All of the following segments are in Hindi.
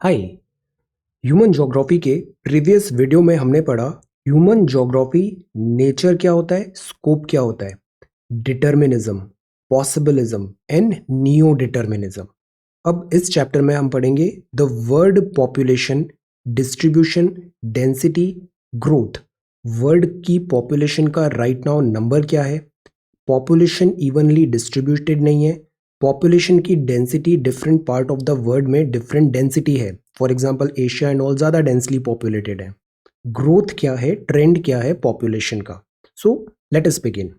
हाय। ह्यूमन ज्योग्राफी के प्रीवियस वीडियो में हमने पढ़ा ह्यूमन ज्योग्राफी, नेचर क्या होता है, स्कोप क्या होता है, determinism, possibilism and neo determinism. अब इस चैप्टर में हम पढ़ेंगे the world population, distribution, density, growth. World की पॉपुलेशन का राइट नाउ नंबर क्या है, पॉपुलेशन इवनली डिस्ट्रीब्यूटेड नहीं है, पॉपुलेशन की density different part of the world में डिफरेंट डेंसिटी है। For example Asia and all ज़्यादा डेंसली पॉपुलेटेड है। ग्रोथ क्या है, ट्रेंड क्या है पॉपुलेशन का। So let us begin.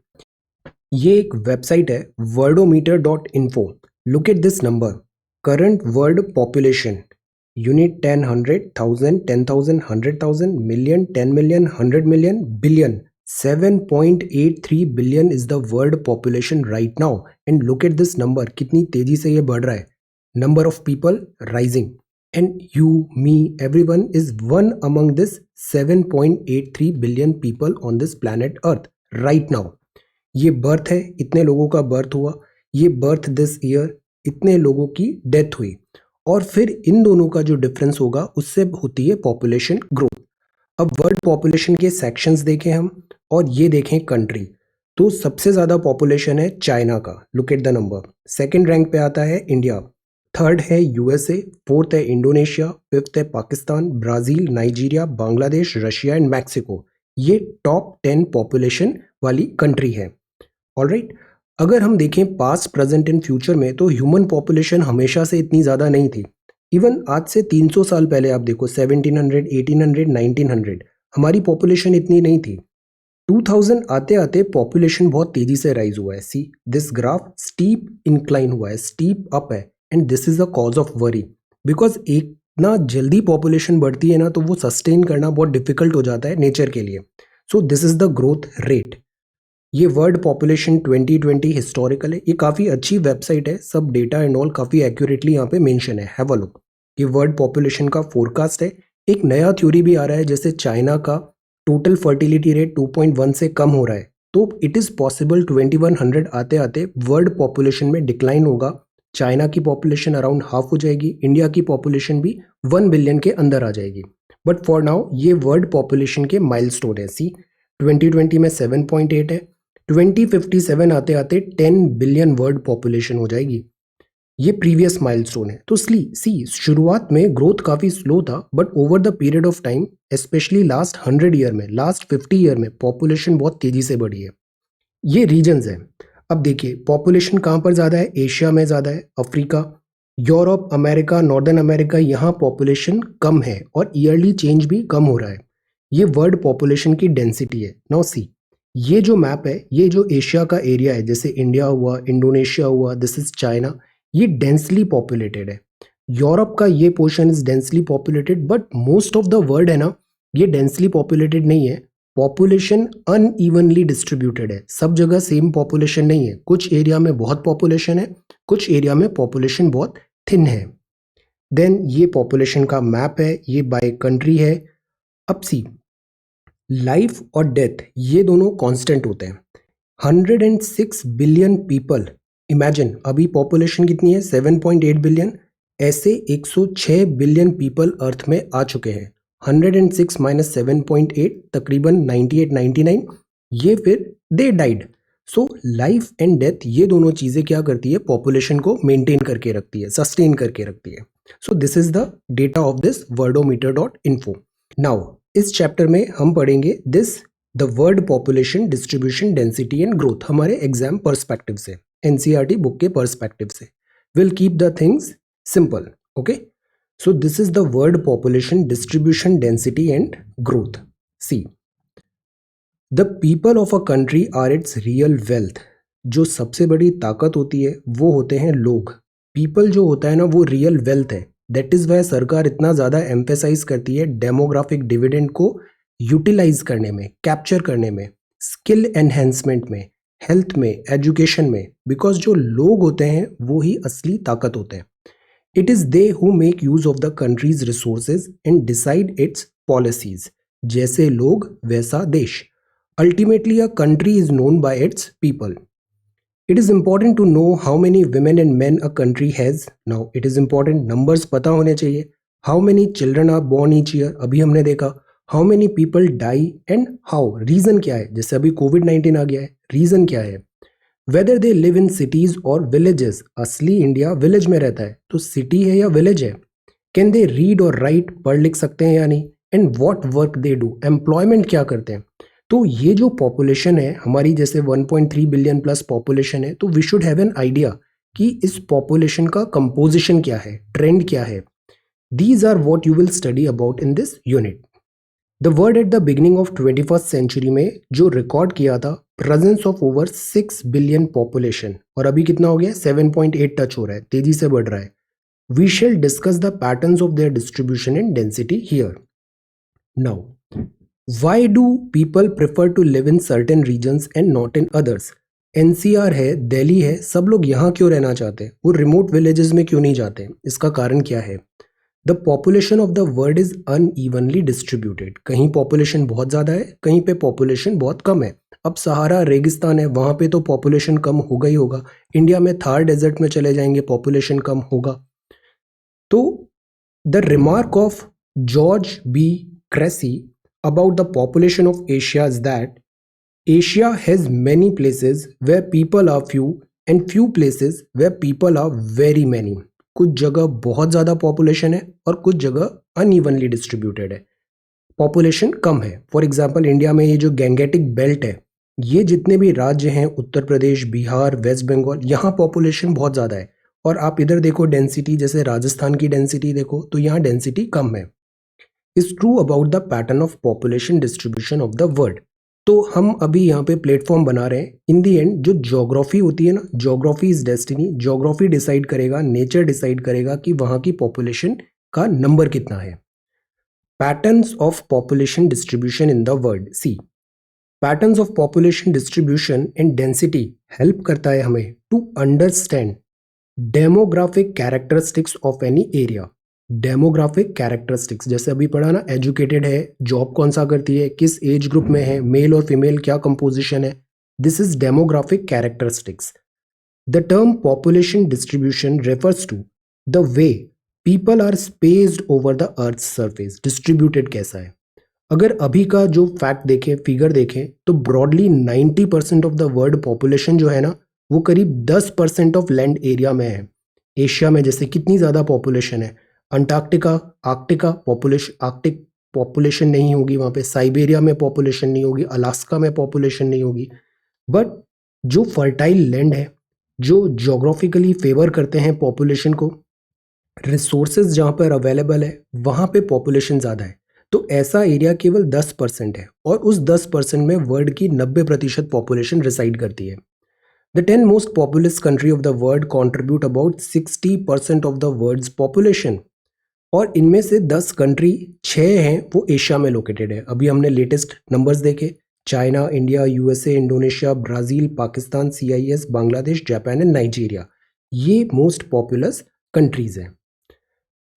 ये एक वेबसाइट है worldometer.info। Look at this number, current world population, unit 10, 100,000, 10,000, 100,000, million, 10 million, 100 million, billion. 7.83 billion is the world population right now and look at this number, कितनी तेजी से ये बढ़ रहा है। Number of people rising and you, me, everyone is one among this 7.83 billion people on this planet earth right now. ये बर्थ है, इतने लोगों का बर्थ हुआ, ये बर्थ दिस ईयर, इतने लोगों की डेथ हुई, और फिर इन दोनों का जो डिफरेंस होगा उससे होती है पॉपुलेशन ग्रोथ। अब वर्ल्ड पॉपुलेशन के सेक्शंस देखें हम, और ये देखें कंट्री। तो सबसे ज़्यादा पॉपुलेशन है चाइना का, look at the number. Second rank पे आता है इंडिया, थर्ड है यूएसए, फोर्थ है इंडोनेशिया, फिफ्थ है Pakistan, Brazil, Nigeria, Bangladesh, Russia and Mexico. ये टॉप 10 पॉपुलेशन वाली कंट्री है। ऑलराइट, अगर हम देखें पास्ट, प्रेजेंट एंड फ्यूचर में, तो ह्यूमन पॉपुलेशन हमेशा से इतनी ज़्यादा नहीं थी। इवन आज से 300 साल पहले आप देखो, 1700, 1800, 1900, हमारी पॉपुलेशन इतनी नहीं थी। 2000 आते आते पॉपुलेशन बहुत तेजी से राइज हुआ है। See this graph, steep incline हुआ है, स्टीप अप है, and this is the cause of worry. Because एक ना जल्दी पॉपुलेशन बढ़ती है ना, तो वो सस्टेन करना बहुत डिफिकल्ट हो जाता है नेचर के लिए। सो this is the growth rate. ये वर्ल्ड पॉपुलेशन 2020 हिस्टोरिकल है, ये काफ़ी अच्छी वेबसाइट है, सब डेटा एंड ऑल काफ़ी एक्यूरेटली यहाँ पे मेंशन है, हैव अ लुक। ये वर्ल्ड पॉपुलेशन का फोरकास्ट है। एक नया थ्योरी भी आ रहा है, जैसे चाइना का टोटल फर्टिलिटी रेट 2.1 से कम हो रहा है, तो इट इज़ पॉसिबल 2100 आते आते वर्ल्ड पॉपुलेशन में डिक्लाइन होगा। चाइना की पॉपुलेशन अराउंड हाफ हो जाएगी, इंडिया की पॉपुलेशन भी 1 बिलियन के अंदर आ जाएगी। बट फॉर नाउ ये वर्ल्ड पॉपुलेशन के माइलस्टोन है। सी 2020 में 7.8 है, 2057 आते आते 10 बिलियन वर्ल्ड पॉपुलेशन हो जाएगी। ये प्रीवियस माइलस्टोन है। तो सी शुरुआत में ग्रोथ काफ़ी स्लो था, but over the period of time, specially last 100 year में, लास्ट 50 ईयर में पॉपुलेशन बहुत तेजी से बढ़ी है। ये रीजन्स हैं। अब देखिए पॉपुलेशन कहाँ पर ज़्यादा है, एशिया में ज़्यादा है, Africa, Europe, America, northern America, यहाँ पॉपुलेशन कम है और ईयरली चेंज भी कम हो रहा है। ये वर्ल्ड पॉपुलेशन की डेंसिटी है। नाउ सी, ये जो मैप है, ये जो एशिया का एरिया है, जैसे इंडिया हुआ, इंडोनेशिया हुआ, दिस इज चाइना, ये डेंसली पॉपुलेटेड है। यूरोप का ये portion is densely populated, but most of the world है ना, ये डेंसली पॉपुलेटेड नहीं है। पॉपुलेशन अनइवनली डिस्ट्रीब्यूटेड है, सब जगह सेम पॉपुलेशन नहीं है। कुछ एरिया में बहुत पॉपुलेशन है, कुछ एरिया में पॉपुलेशन बहुत थिन है। देन ये पॉपुलेशन का मैप है, ये बाय कंट्री है। अब सी, लाइफ और डेथ ये दोनों कांस्टेंट होते हैं। 106 बिलियन पीपल, इमेजिन, अभी पॉपुलेशन कितनी है, 7.8 बिलियन। ऐसे 106 बिलियन पीपल अर्थ में आ चुके हैं। 106 माइनस 7.8 तकरीबन 98, 99, ये फिर they died. So life and death ये दोनों चीज़ें क्या करती है, पॉपुलेशन को मेंटेन करके रखती है, सस्टेन करके रखती है। So this is the data of this worldometer.info। Now इस चैप्टर में हम पढ़ेंगे this the world population, distribution, density and growth, हमारे एग्जाम पर्सपेक्टिव से, एनसीईआरटी बुक के पर्सपेक्टिव से। Will keep the things simple, okay. So this is the world population, distribution, density and growth. See, the people of a country are its real wealth. जो सबसे बड़ी ताकत होती है वो होते हैं लोग। पीपल जो होता है ना, वो रियल वेल्थ है। दैट इज वाई सरकार इतना ज़्यादा एम्फेसाइज करती है डेमोग्राफिक डिविडेंड को यूटिलाइज करने में, कैप्चर करने में, स्किल एनहेंसमेंट में, हेल्थ में, एजुकेशन में, बिकॉज जो लोग होते हैं वो ही असली ताकत होते हैं। It is they who make use of the countries resources and decide it's policies. जैसे लोग वैसा देश। Ultimately, a country is known by its people. It is important to know how many women and men a country has. Now, it is important numbers पता होने चाहिए। How many children are born each year, अभी हमने देखा। How many people die and how, reason क्या है, जैसे अभी कोविड-19 आ गया है, रीजन क्या है। Whether they live in cities और विलेजेस, असली इंडिया विलेज में रहता है, तो सिटी है या विलेज है। कैन दे रीड और राइट, पढ़ लिख सकते हैं या नहीं। And what work they do, employment क्या करते हैं। तो ये जो पॉपुलेशन है हमारी, जैसे 1.3 बिलियन प्लस पॉपुलेशन है, तो we should have an idea कि इस पॉपुलेशन का कंपोजिशन क्या है, ट्रेंड क्या है। These are what you will study about in this unit. The word at the beginning of 21st century में जो रिकॉर्ड किया था, presence of over 6 billion population, और अभी कितना हो गया, 7.8 टच हो रहा है, तेजी से बढ़ रहा है। We shall discuss the patterns of their distribution and density here. Now, why do people prefer to live in certain regions and not in others. NCR है, दिल्ली है, सब लोग यहाँ क्यों रहना चाहते हैं, वो रिमोट विलेजेस में क्यों नहीं जाते, इसका कारण क्या है। The population of the world is unevenly distributed, कहीं पॉपुलेशन बहुत ज़्यादा है, कहीं पे पॉपुलेशन बहुत कम है। अब सहारा रेगिस्तान है, वहाँ पे तो पॉपुलेशन कम होगा ही होगा। इंडिया में थार डेजर्ट में चले जाएंगे, पॉपुलेशन कम होगा। तो the remark of George B Cressey about the population of Asia is that Asia has many places where people are few and few places where people are very many. कुछ जगह बहुत ज़्यादा पॉपुलेशन है और कुछ जगह अनइवनली डिस्ट्रीब्यूटेड है, पॉपुलेशन कम है। फॉर एग्जांपल इंडिया में ये जो गैंगेटिक बेल्ट है, ये जितने भी राज्य हैं, उत्तर प्रदेश, बिहार, वेस्ट बंगाल, यहाँ पॉपुलेशन बहुत ज़्यादा है। और आप इधर देखो डेंसिटी, जैसे राजस्थान की डेंसिटी देखो, तो यहाँ डेंसिटी कम है। Is true about the pattern of population distribution of the world. तो हम अभी यहाँ पे प्लेटफॉर्म बना रहे हैं। इन दी एंड जो ज्योग्राफी होती है ना, geography is destiny, geography decide करेगा, नेचर डिसाइड करेगा कि वहाँ की पॉपुलेशन का नंबर कितना है। Patterns of population distribution in the world. See, patterns of population distribution and density help करता है हमें to understand demographic characteristics of any area. Demographic characteristics, जैसे अभी पढ़ा ना, एजुकेटेड है, जॉब कौन सा करती है, किस एज ग्रुप में है, मेल और फीमेल क्या कंपोजिशन है, this is demographic characteristics. The term population distribution refers to the way people are spaced over the earth surface. Distributed कैसा है। अगर अभी का जो फैक्ट देखें, फिगर देखें, तो broadly 90% of the world population जो है ना, वो करीब 10% ऑफ लैंड एरिया में है। एशिया में जैसे कितनी ज़्यादा पॉपुलेशन है, Antarctica, Arktika population, Arctic population नहीं होगी वहाँ पे, साइबेरिया में पॉपुलेशन नहीं होगी, अलास्का में पॉपुलेशन नहीं होगी। बट जो फर्टाइल लैंड है, जो जोग्राफिकली फेवर करते हैं पॉपुलेशन को, रिसोर्सेज जहाँ पर अवेलेबल है, वहाँ पे पॉपुलेशन ज़्यादा है। तो ऐसा एरिया केवल 10% है, और उस 10% में वर्ल्ड की 90% पॉपुलेशन रिसाइड करती है। The 10 most populous country of the world contribute about 60% of the world's population. और इनमें से 10 कंट्री, 6 हैं वो एशिया में लोकेटेड है। अभी हमने लेटेस्ट नंबर्स देखे, China, India, USA, Indonesia, Brazil, Pakistan, CIS, Bangladesh, Japan and Nigeria, ये मोस्ट पॉपुलस कंट्रीज हैं।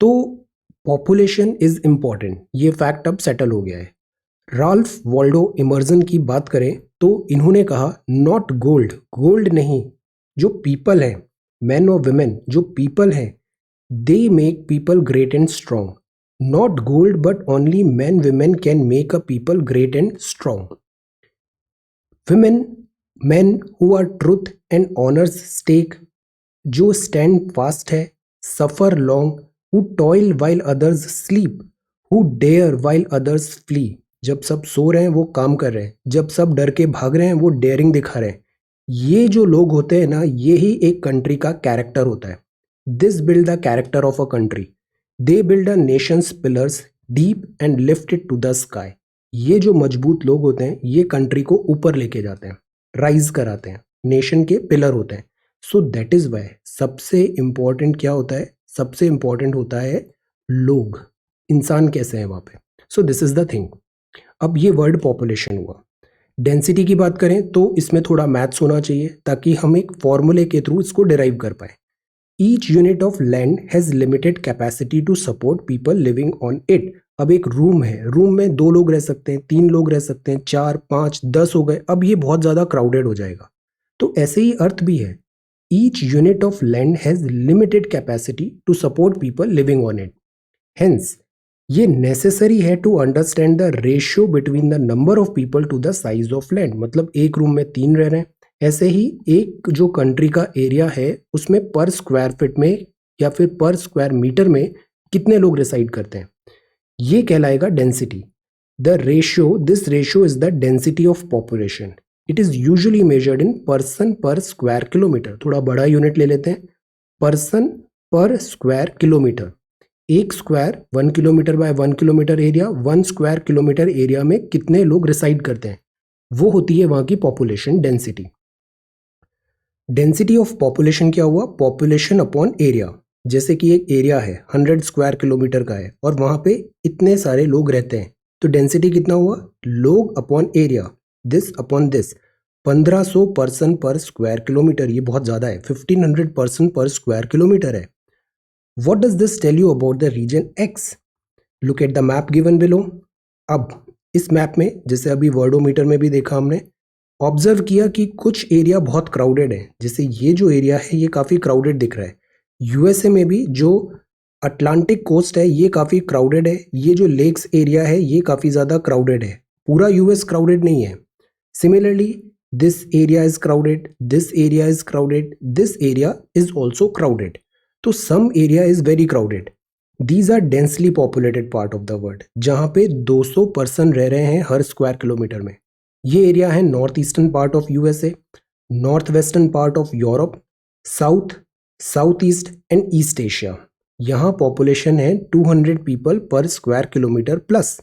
तो पॉपुलेशन इज इम्पॉर्टेंट, ये फैक्ट अब सेटल हो गया है। राल्फ वॉल्डो इमर्सन की बात करें तो इन्होंने कहा, नॉट गोल्ड, गोल्ड नहीं, जो पीपल हैं, मैन और वुमेन, जो पीपल हैं, they make people great and strong. Not gold but only man women can make a people great and strong. Women, man who are truth and honours stake, जो स्टैंड फास्ट है, suffer long, who toil while others sleep, who dare while others flee. जब सब सो रहे हैं वो काम कर रहे हैं, जब सब डर के भाग रहे हैं वो डेयरिंग दिखा रहे हैं। ये जो लोग होते हैं ना, ये ही एक कंट्री का कैरेक्टर होता है। This build the character of a country. They build a nation's pillars deep and lift it to the sky. ये जो मजबूत लोग होते हैं, ये कंट्री को ऊपर लेके जाते हैं, राइज कराते हैं, नेशन के पिलर होते हैं। सो दैट इज वाई सबसे इंपॉर्टेंट क्या होता है, सबसे इंपॉर्टेंट होता है लोग, इंसान कैसे हैं वहाँ पे। सो दिस इज द थिंग। अब ये वर्ड पॉपुलेशन हुआ। डेंसिटी की बात करें तो इसमें थोड़ा मैथ्स होना चाहिए, ताकि हम एक फॉर्मूले के थ्रू इसको डिराइव कर पाए। Each unit of land has limited capacity to support people living on it. अब एक रूम है, रूम में 2 लोग रह सकते हैं, 3 लोग रह सकते हैं, 4, 5, 10 हो गए, अब ये बहुत ज़्यादा क्राउडेड हो जाएगा। तो ऐसे ही अर्थ भी है, each unit of land has limited capacity to support people living on it. Hence ये नेसेसरी है to understand the ratio between the number of people to the size of land. मतलब एक रूम में 3 रह रहे हैं, ऐसे ही एक जो कंट्री का एरिया है उसमें पर स्क्वायर फीट में या फिर पर स्क्वायर मीटर में कितने लोग रिसाइड करते हैं, ये कहलाएगा density. This ratio is the density of population. It is usually measured in person per square kilometre. थोड़ा बड़ा यूनिट ले लेते हैं, पर्सन पर स्क्वायर किलोमीटर। एक square 1 kilometre bye 1 kilometre area, 1 square kilometre area में कितने लोग रिसाइड करते हैं, वो होती है वहां की population density. Density of population क्या हुआ, पॉपुलेशन अपॉन एरिया। जैसे कि एक एरिया है 100 स्क्वायर किलोमीटर का है और वहां पे इतने सारे लोग रहते हैं, तो डेंसिटी कितना हुआ, लोग upon area, this upon this. 1500 person per square kilometre, ये बहुत ज्यादा है, 1500 पर्सन पर स्क्वायर किलोमीटर है। What does this tell you about the region X? Look at the map given below. अब इस मैप में, जैसे अभी वर्डोमीटर में भी देखा हमने, ऑब्जर्व किया कि कुछ एरिया बहुत क्राउडेड है। जैसे ये जो एरिया है ये काफी क्राउडेड दिख रहा है। यूएसए में भी जो अटलांटिक कोस्ट है ये काफी क्राउडेड है, ये जो लेक्स एरिया है ये काफी ज्यादा क्राउडेड है। पूरा यूएस क्राउडेड नहीं है। Similarly this area is crowded, this area is crowded, this area is also crowded. तो some area is very crowded. These are densely populated part of the world, जहां पे 200 पर्सन रह रहे हैं हर स्क्वायर किलोमीटर में। ये एरिया है north eastern part of USA, north western part of Europe, south, south east and east Asia. यहाँ पॉपुलेशन है 200 people per square kilometre plus.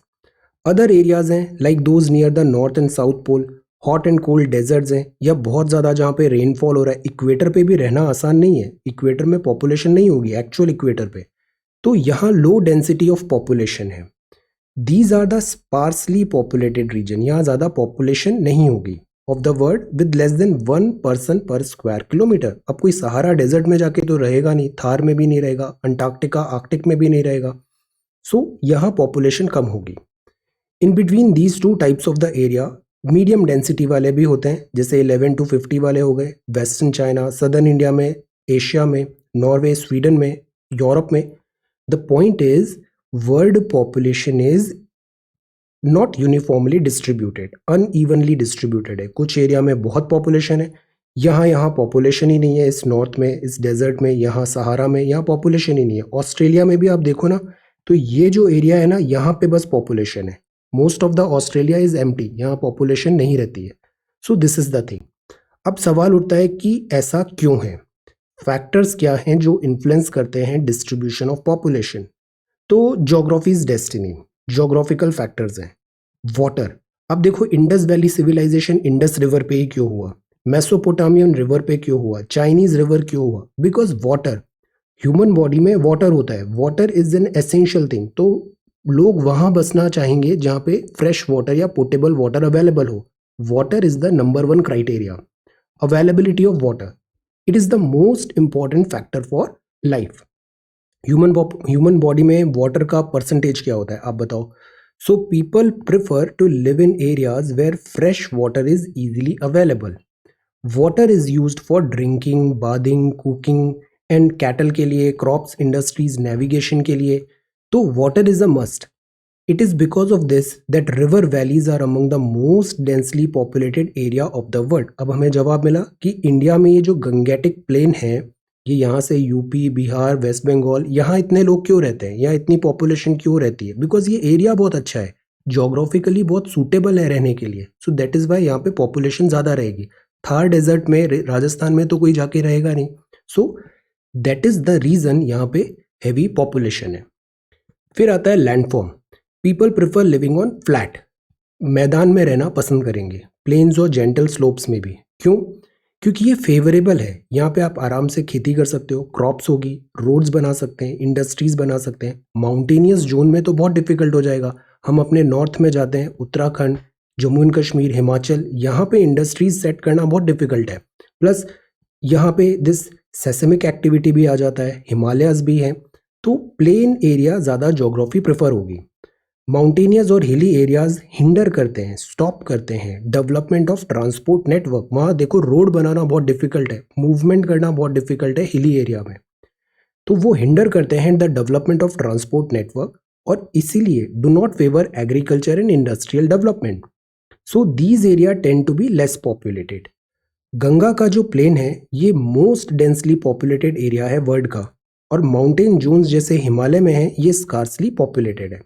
Other areas हैं like those near the north and south pole, hot and cold deserts हैं, या बहुत ज़्यादा जहाँ पे रेनफॉल हो रहा है। इक्वेटर पे भी रहना आसान नहीं है, इक्वेटर में पॉपुलेशन नहीं होगी एक्चुअल इक्वेटर पे, तो यहाँ लो डेंसिटी ऑफ पॉपुलेशन है। These are the sparsely populated region, यहाँ ज़्यादा पॉपुलेशन नहीं होगी of the world with less than 1 person per square kilometre. अब कोई सहारा डेजर्ट में जाके तो रहेगा नहीं, थार में भी नहीं रहेगा, अंटार्कटिका आर्कटिक में भी नहीं रहेगा। सो यहाँ पॉपुलेशन कम होगी। In between these two types of the area medium density वाले भी होते हैं, जैसे 11 to 50 वाले हो गए वेस्टर्न चाइना, सदर्न इंडिया में, एशिया में, नॉर्वे, स्वीडन में, यूरोप में। The point is world population is not uniformly distributed, unevenly distributed है। कुछ एरिया में बहुत पॉपुलेशन है, यहाँ पॉपुलेशन ही नहीं है। इस नॉर्थ में, इस डेजर्ट में, यहाँ सहारा में, यहाँ पॉपुलेशन ही नहीं है। ऑस्ट्रेलिया में भी आप देखो ना, तो ये जो एरिया है ना, यहाँ पे बस पॉपुलेशन है। Most of the Australia is empty, यहाँ पॉपुलेशन नहीं रहती है। So this is the thing. अब सवाल उठता है कि ऐसा क्यों है, फैक्टर्स क्या हैं जो इन्फ्लुएंस करते हैं डिस्ट्रीब्यूशन ऑफ पॉपुलेशन। तो geography is destiny, geographical factors हैं। वाटर, अब देखो Indus valley civilisation Indus river पे ही क्यों हुआ, मेसोपोटामियन रिवर पे क्यों हुआ, चाइनीज रिवर क्यों हुआ, बिकॉज वाटर, ह्यूमन बॉडी में वाटर होता है, water is an essential thing. तो लोग वहां बसना चाहेंगे जहां पे फ्रेश वाटर या पोर्टेबल वाटर अवेलेबल हो। Water is the number 1 criteria, availability of water. It is the most important factor for life. Human body में वाटर का परसेंटेज क्या होता है आप बताओ। So people prefer to live in areas where fresh water is easily available. Water is used for drinking, bathing, cooking and cattle के लिए, क्रॉप्स, इंडस्ट्रीज, नेविगेशन के लिए। तो water is a must. It is because of this that river valleys are among the most densely populated area of the world. अब हमें जवाब मिला कि इंडिया में ये जो गंगेटिक प्लेन है, ये यहाँ से यूपी, बिहार, वेस्ट बंगाल, यहाँ इतने लोग क्यों रहते हैं, यहाँ इतनी पॉपुलेशन क्यों रहती है, बिकॉज ये एरिया बहुत अच्छा है, जोग्राफिकली बहुत सूटेबल है रहने के लिए। सो दैट इज वाई यहाँ पे पॉपुलेशन ज़्यादा रहेगी। थार डेजर्ट में, राजस्थान में तो कोई जाके रहेगा नहीं। So that is the reason यहाँ पे हैवी पॉपुलेशन है। फिर आता है landform. People prefer living on flat, मैदान में रहना पसंद करेंगे, प्लेन्स और जेंटल स्लोप्स में भी। क्यों? क्योंकि ये फेवरेबल है, यहाँ पे आप आराम से खेती कर सकते हो, क्रॉप्स होगी, रोड्स बना सकते हैं, इंडस्ट्रीज बना सकते हैं। माउंटेनियस जोन में तो बहुत डिफिकल्ट हो जाएगा। हम अपने नॉर्थ में जाते हैं, उत्तराखंड, जम्मू एंड कश्मीर, हिमाचल, यहाँ पे इंडस्ट्रीज सेट करना बहुत डिफिकल्ट है। प्लस यहाँ पे दिस सेसमिक एक्टिविटी भी आ जाता है, हिमालयस भी हैं, तो प्लेन एरिया ज़्यादा ज्योग्राफी प्रेफर होगी। माउंटेनियस और हिली एरियाज हिंडर करते हैं, स्टॉप करते हैं डेवलपमेंट ऑफ ट्रांसपोर्ट नेटवर्क। वहाँ देखो रोड बनाना बहुत डिफिकल्ट है, मूवमेंट करना बहुत डिफिकल्ट है हिली एरिया में। तो वो हिंडर करते हैं the development of transport network और इसीलिए do not favour agriculture and industrial development. So these area tend to be less populated. Ganga का जो प्लेन है ये मोस्ट डेंसली पॉपुलेटेड एरिया है वर्ल्ड का, और माउंटेन जोन्स जैसे हिमालय में है ये स्कार्सली पॉपुलेटेड है.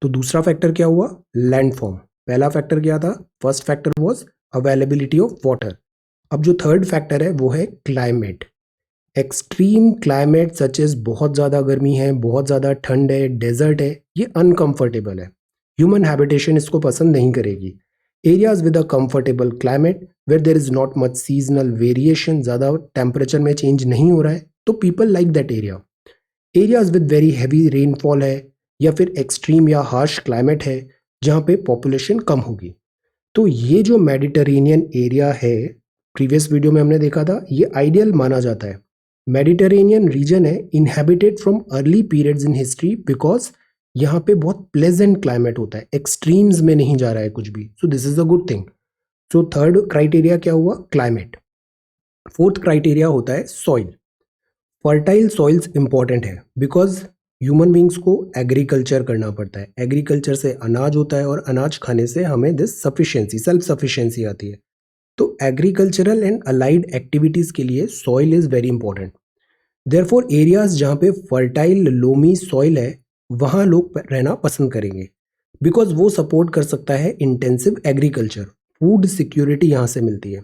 तो दूसरा फैक्टर क्या हुआ? लैंडफॉर्म. पहला फैक्टर क्या था? First factor was availability of water. अब जो थर्ड फैक्टर है वो है climate. Extreme climate such as बहुत ज़्यादा गर्मी है, बहुत ज़्यादा ठंड है, डेजर्ट है, ये अनकंफर्टेबल है. ह्यूमन हैबिटेशन इसको पसंद नहीं करेगी. Areas with a comfortable climate where there is not much seasonal variation, ज़्यादा टेम्परेचर में चेंज नहीं हो रहा है, तो people like that area. Areas with very heavy rainfall है या फिर एक्सट्रीम या हार्श क्लाइमेट है जहाँ पे पॉपुलेशन कम होगी. तो ये जो मेडिटेरेनियन एरिया है, प्रीवियस वीडियो में हमने देखा था, ये आइडियल माना जाता है. मेडिटेरेनियन रीजन है inhabited from early periods in history because यहाँ पे बहुत प्लेजेंट क्लाइमेट होता है, एक्सट्रीम्स में नहीं जा रहा है कुछ भी. सो this is a good thing. So third criteria क्या हुआ? क्लाइमेट. फोर्थ क्राइटेरिया होता है सॉइल. फर्टाइल सॉइल्स इंपॉर्टेंट है बिकॉज ह्यूमन बींग्स को एग्रीकल्चर करना पड़ता है. एग्रीकल्चर से अनाज होता है और अनाज खाने से हमें दिस सफिशिएंसी, सेल्फ सफिशिएंसी आती है. तो एग्रीकल्चरल एंड अलाइड एक्टिविटीज़ के लिए soil is very important. Therefore areas जहाँ पे फर्टाइल लोमी सॉइल है वहाँ लोग रहना पसंद करेंगे बिकॉज वो सपोर्ट कर सकता है इंटेंसिव एग्रीकल्चर. फूड सिक्योरिटी यहाँ से मिलती है.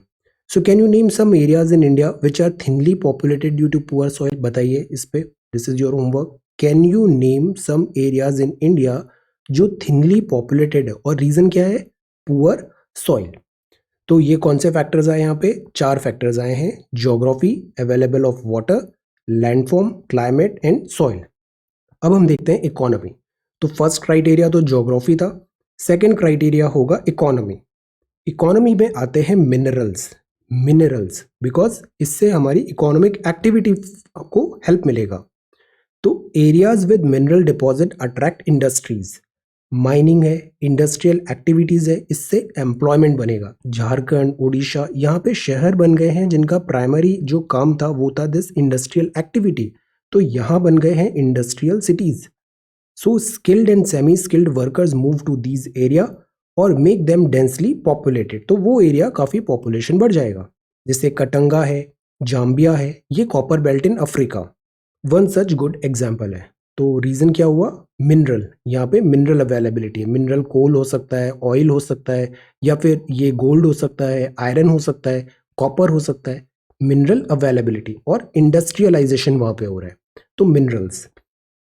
So can you name some areas in India which are thinly populated due to poor soil? बताइए इस पे, this is your homework. Can you name some areas in India जो थिनली पॉपुलेटेड है और रीजन क्या है? Poor soil. तो ये कौन से फैक्टर्स आए यहाँ पे? 4 फैक्टर्स आए हैं: geography, available of water, landform, climate and soil. अब हम देखते हैं इकोनॉमी. तो फर्स्ट क्राइटेरिया तो ज्योग्राफी था, सेकंड क्राइटेरिया होगा इकोनॉमी. इकोनॉमी में आते हैं मिनरल्स. मिनरल्स बिकॉज इससे हमारी इकोनॉमिक एक्टिविटी को हेल्प मिलेगा. तो areas with mineral deposit attract industries. Mining है, इंडस्ट्रियल एक्टिविटीज़ है, इससे एम्प्लॉयमेंट बनेगा. झारखंड, उड़ीसा, यहाँ पे शहर बन गए हैं जिनका प्राइमरी जो काम था वो था दिस इंडस्ट्रियल एक्टिविटी. तो यहाँ बन गए हैं industrial cities. So skilled and semi skilled workers move to these area और मेक देम डेंसली पॉपुलेटेड. तो वो एरिया काफ़ी पॉपुलेशन बढ़ जाएगा. जैसे कटंगा है, जाम्बिया है, ये copper belt in Africa one such good example है. तो रीज़न क्या हुआ? मिनरल. यहाँ पे मिनरल अवेलेबिलिटी है. मिनरल कोल हो सकता है, ऑयल हो सकता है, या फिर ये गोल्ड हो सकता है, आयरन हो सकता है, कॉपर हो सकता है. मिनरल अवेलेबिलिटी और इंडस्ट्रियलाइजेशन वहाँ पे हो रहा है. तो मिनरल्स.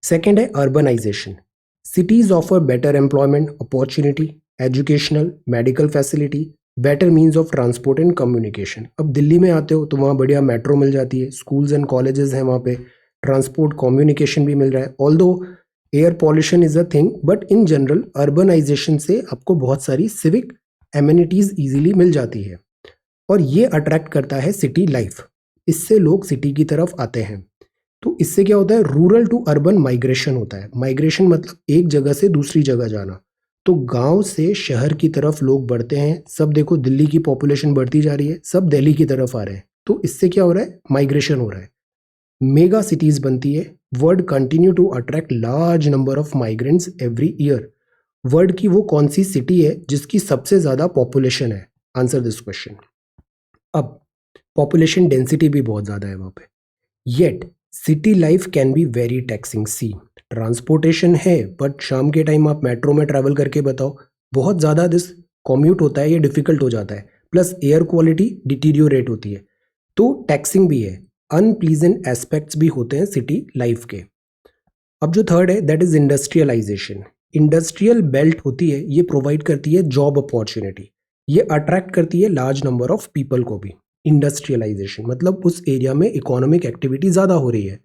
सेकेंड है urbanisation. Cities offer better employment opportunity, educational, medical facility, better means of transport and communication. अब दिल्ली में आते हो तो वहाँ बढ़िया मेट्रो मिल जाती है, स्कूल्स एंड कॉलेजेस हैं वहाँ पे, ट्रांसपोर्ट कम्युनिकेशन भी मिल रहा है. Although air pollution is a thing, but in general urbanisation से आपको बहुत सारी सिविक एमिनिटीज इजीली मिल जाती है और ये अट्रैक्ट करता है सिटी लाइफ. इससे लोग सिटी की तरफ आते हैं. तो इससे क्या होता है? रूरल टू अर्बन माइग्रेशन होता है. माइग्रेशन मतलब एक जगह से दूसरी जगह जाना. तो गांव से शहर की तरफ लोग बढ़ते हैं. सब देखो दिल्ली की पॉपुलेशन बढ़ती जा रही है, सब दिल्ली की तरफ आ रहे हैं. तो इससे क्या हो रहा है? माइग्रेशन हो रहा है. मेगा सिटीज बनती है. World continue to attract large number of migrants every year. World की वो कौन सी सिटी है जिसकी सबसे ज्यादा पॉपुलेशन है? Answer this question. अब पॉपुलेशन डेंसिटी भी बहुत ज्यादा है वहां पे. Yet city life can be very taxing. See transportation है बट शाम के टाइम आप मेट्रो में ट्रैवल करके बताओ, बहुत ज़्यादा दिस कॉम्यूट होता है, ये डिफिकल्ट हो जाता है. प्लस एयर क्वालिटी डिटीरियोरेट होती है. तो टैक्सिंग भी है. अनप्लीजेंट एस्पेक्ट्स भी होते हैं सिटी लाइफ के. अब जो थर्ड है that is industrialisation. Industrial belt होती है, ये प्रोवाइड करती है जॉब अपॉर्चुनिटी. ये अट्रैक्ट करती है लार्ज नंबर ऑफ पीपल को भी. इंडस्ट्रियलाइजेशन मतलब उस एरिया में इकोनॉमिक एक्टिविटी ज़्यादा हो रही है.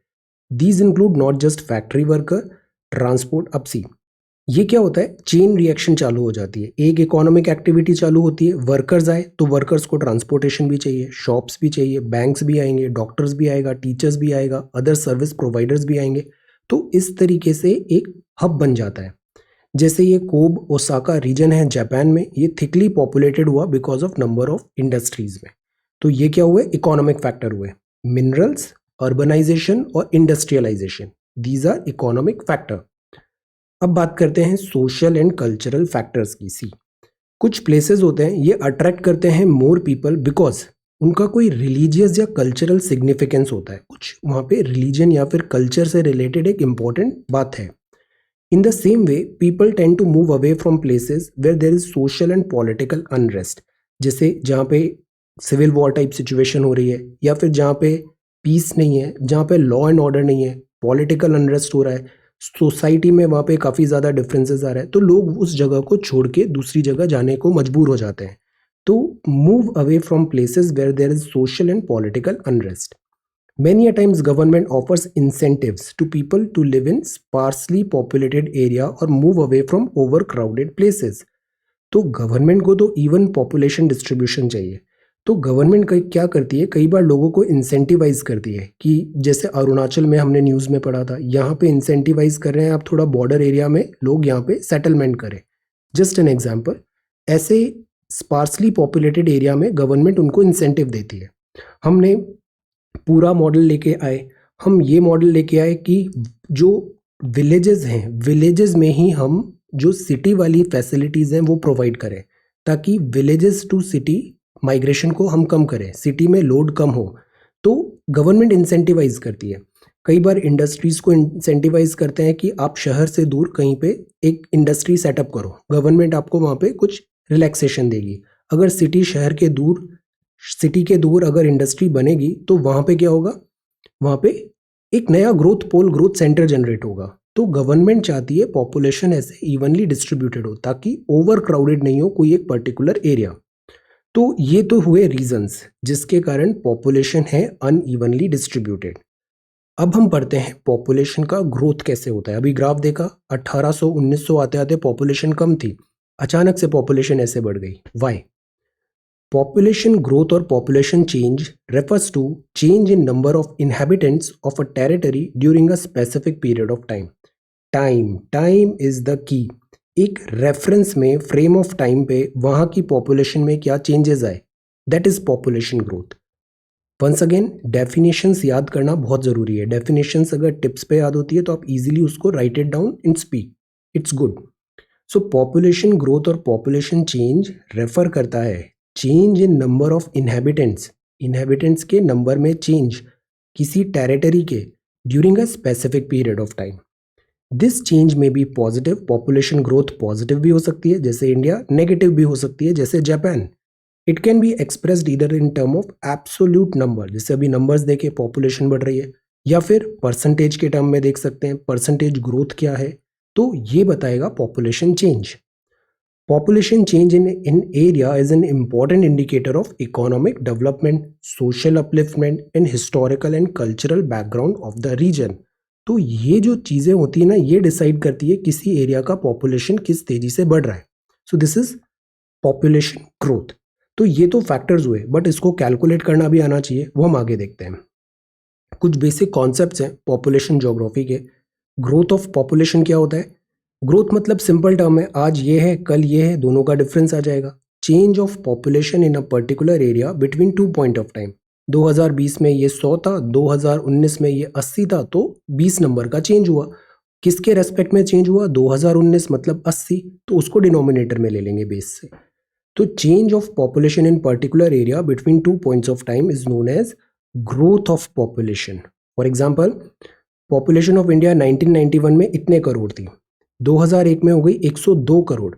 These include not just factory worker, transport. अब सी ये क्या होता है? चेन रिएक्शन चालू हो जाती है. एक इकोनॉमिक एक्टिविटी चालू होती है, वर्कर्स आए तो वर्कर्स को ट्रांसपोर्टेशन भी चाहिए, शॉप्स भी चाहिए, बैंक्स भी आएंगे, डॉक्टर्स भी आएगा, टीचर्स भी आएगा, अदर सर्विस प्रोवाइडर्स भी आएंगे. तो इस तरीके से एक हब बन जाता है. जैसे ये कोब ओसाका रीजन है जापान में, ये थिकली पॉपुलेटेड हुआ because of number of industries में. तो ये क्या हुए? इकोनॉमिक फैक्टर हुए. मिनरल्स, अर्बनाइजेशन और industrialisation, these are economic factor. अब बात करते हैं सोशल एंड कल्चरल फैक्टर्स की। सी, कुछ प्लेसेस होते हैं ये अट्रैक्ट करते हैं मोर पीपल बिकॉज उनका कोई रिलीजियस या कल्चरल सिग्निफिकेंस होता है, कुछ वहाँ पे रिलीजन या फिर कल्चर से रिलेटेड एक इम्पॉर्टेंट बात है। In the same way, people tend to move away from places where there is social and political unrest. जैसे जहाँ पे सिविल वॉर टाइप सिचुएशन हो रही है, या फिर जहाँ पे पीस नहीं है, जहाँ पे लॉ एंड ऑर्डर नहीं है, पॉलिटिकल अनरेस्ट हो रहा है, सोसाइटी में वहाँ पे काफ़ी ज़्यादा डिफरेंसेस आ रहा है, तो लोग उस जगह को छोड़ के दूसरी जगह जाने को मजबूर हो जाते हैं। तो move away from places where there is social and political unrest. Many a times government offers incentives to people to live in sparsely populated area or move away from overcrowded places. तो गवर्नमेंट को तो इवन पॉपुलेशन डिस्ट्रीब्यूशन चाहिए, तो गवर्नमेंट क्या करती है, कई बार लोगों को इंसेंटिवाइज करती है कि जैसे अरुणाचल में हमने न्यूज़ में पढ़ा था, यहाँ पे इंसेंटिवाइज कर रहे हैं आप थोड़ा बॉर्डर एरिया में लोग यहाँ पे सेटलमेंट करें। जस्ट एन एग्जाम्पल, ऐसे स्पार्सली पॉपुलेटेड एरिया में गवर्नमेंट उनको इंसेंटिव देती है। हमने पूरा मॉडल लेके आए, हम ये मॉडल लेके आए कि जो विलेजेस हैं, विलेजेस में ही हम जो सिटी वाली फैसिलिटीज़ हैं वो प्रोवाइड करें, ताकि विलेजेस टू सिटी माइग्रेशन को हम कम करें, सिटी में लोड कम हो। तो गवर्नमेंट इंसेंटिवाइज करती है। कई बार इंडस्ट्रीज़ को इंसेंटिवाइज करते हैं कि आप शहर से दूर कहीं पे एक इंडस्ट्री सेटअप करो, गवर्नमेंट आपको वहाँ पे कुछ रिलैक्सेशन देगी। अगर सिटी के दूर अगर इंडस्ट्री बनेगी तो वहाँ पे क्या होगा, वहाँ पे एक नया ग्रोथ पोल, ग्रोथ सेंटर जनरेट होगा। तो गवर्नमेंट चाहती है पॉपुलेशन ऐसे इवनली डिस्ट्रीब्यूटेड हो, ताकि ओवर क्राउडेड नहीं हो कोई एक पर्टिकुलर एरिया। तो ये तो हुए रीजंस जिसके कारण पॉपुलेशन है अनइवनली डिस्ट्रीब्यूटेड। अब हम पढ़ते हैं पॉपुलेशन का ग्रोथ कैसे होता है। अभी ग्राफ देखा, 1800 1900 आते आते पॉपुलेशन कम थी, अचानक से पॉपुलेशन ऐसे बढ़ गई। Y? Population growth or population change refers to change in number of inhabitants of a territory during a specific period of time. Time is the key. एक रेफरेंस में, फ्रेम ऑफ टाइम पे वहाँ की पॉपुलेशन में क्या चेंजेस आए, that is population growth. Once again definitions याद करना बहुत ज़रूरी है। डेफिनेशंस अगर टिप्स पे याद होती है तो आप इजीली उसको write it down in speak, it's good. So population growth और पॉपुलेशन चेंज रेफर करता है change in number of inhabitants, inhabitants के नंबर में चेंज किसी टेरिटरी के during a specific period of time. This change में be positive, population growth positive भी हो सकती है जैसे इंडिया, नेगेटिव भी हो सकती है जैसे Japan. It can be expressed either in term of absolute number, जैसे अभी नंबर्स देखे पॉपुलेशन बढ़ रही है, या फिर परसेंटेज के टर्म में देख सकते हैं परसेंटेज ग्रोथ क्या है, तो ये बताएगा population change. Population change in area is an important indicator of economic development, social upliftment and historical and cultural background of the region. तो ये जो चीज़ें होती है ना, ये डिसाइड करती है किसी एरिया का पॉपुलेशन किस तेजी से बढ़ रहा है। So this is population growth. तो ये तो फैक्टर्स हुए, बट इसको कैलकुलेट करना भी आना चाहिए, वो हम आगे देखते हैं। कुछ बेसिक कॉन्सेप्ट्स हैं पॉपुलेशन ज्योग्राफी के। ग्रोथ ऑफ पॉपुलेशन क्या होता है? ग्रोथ मतलब सिंपल टर्म है, आज ये है कल ये है, दोनों का डिफरेंस आ जाएगा। Change of population in a particular area between 2 point of time. 2020 में ये 100 था, 2019 में ये 80 था, तो 20 नंबर का चेंज हुआ। किसके रेस्पेक्ट में चेंज हुआ? 2019 मतलब 80, तो उसको डिनोमिनेटर में ले लेंगे बेस से। तो change of population in particular area between 2 points of time is known as growth of population. For example, population of India 1991 में इतने करोड़ थी, 2001 में हो गई 102 करोड़।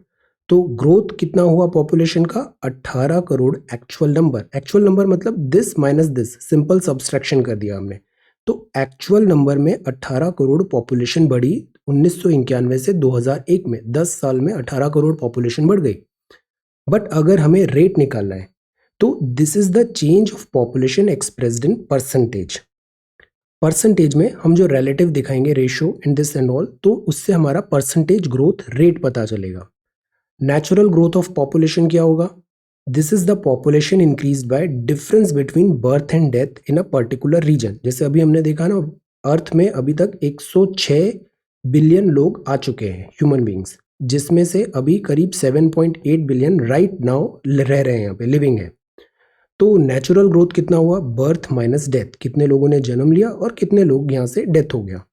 तो ग्रोथ कितना हुआ पॉपुलेशन का? 18 crore actual number. Actual number मतलब this minus this, simple subtraction कर दिया हमने। तो एक्चुअल नंबर में 18 करोड़ पॉपुलेशन बढ़ी 1991 से 2001 में, 10 साल में 18 करोड़ पॉपुलेशन बढ़ गई। बट अगर हमें रेट निकालना है तो this is the change of population expressed in percentage. Percentage में हम जो रिलेटिव दिखाएंगे, ratio and this and all, तो उससे हमारा परसेंटेज ग्रोथ रेट पता चलेगा। नेचुरल ग्रोथ ऑफ पॉपुलेशन क्या होगा? This is the population increase by difference between birth and death in a particular region. जैसे अभी हमने देखा ना, अर्थ में अभी तक 106 बिलियन लोग आ चुके हैं, ह्यूमन बींग्स, जिसमें से अभी करीब 7.8 बिलियन राइट नाउ रह रहे हैं, यहाँ पे लिविंग है। तो नेचुरल ग्रोथ कितना हुआ, बर्थ माइनस डेथ, कितने लोगों ने जन्म लिया और कितने लोग यहाँ से डेथ हो गया।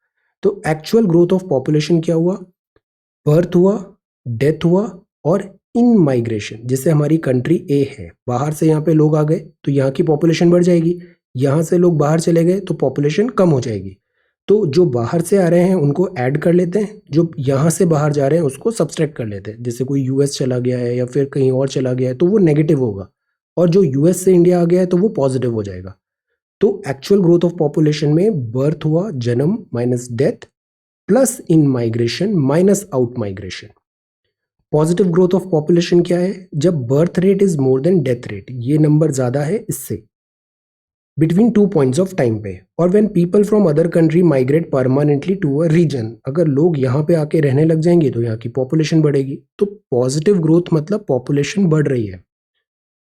तो एक्चुअल ग्रोथ ऑफ पॉपुलेशन क्या हुआ, बर्थ हुआ, डेथ हुआ और इन माइग्रेशन, जैसे हमारी कंट्री ए है, बाहर से यहाँ पे लोग आ गए तो यहाँ की पॉपुलेशन बढ़ जाएगी, यहाँ से लोग बाहर चले गए तो पॉपुलेशन कम हो जाएगी। तो जो बाहर से आ रहे हैं उनको ऐड कर लेते हैं, जो यहाँ से बाहर जा रहे हैं उसको सब्सट्रैक्ट कर लेते हैं। जैसे कोई यूएस चला गया है या फिर कहीं और चला गया है तो वो नेगेटिव होगा, और जो यूएस से इंडिया आ गया है तो वो पॉजिटिव हो जाएगा। तो एक्चुअल ग्रोथ ऑफ पॉपुलेशन में बर्थ हुआ, जन्म minus death plus in migration minus out migration. Positive growth of population क्या है, जब birth rate is more then death rate, ये नंबर ज्यादा है इससे, बिटवीन 2 पॉइंट्स ऑफ टाइम पे, और when people from other country migrate permanently to a region, अगर लोग यहाँ पे आके रहने लग जाएंगे तो यहाँ की पॉपुलेशन बढ़ेगी। तो पॉजिटिव ग्रोथ मतलब पॉपुलेशन बढ़ रही है,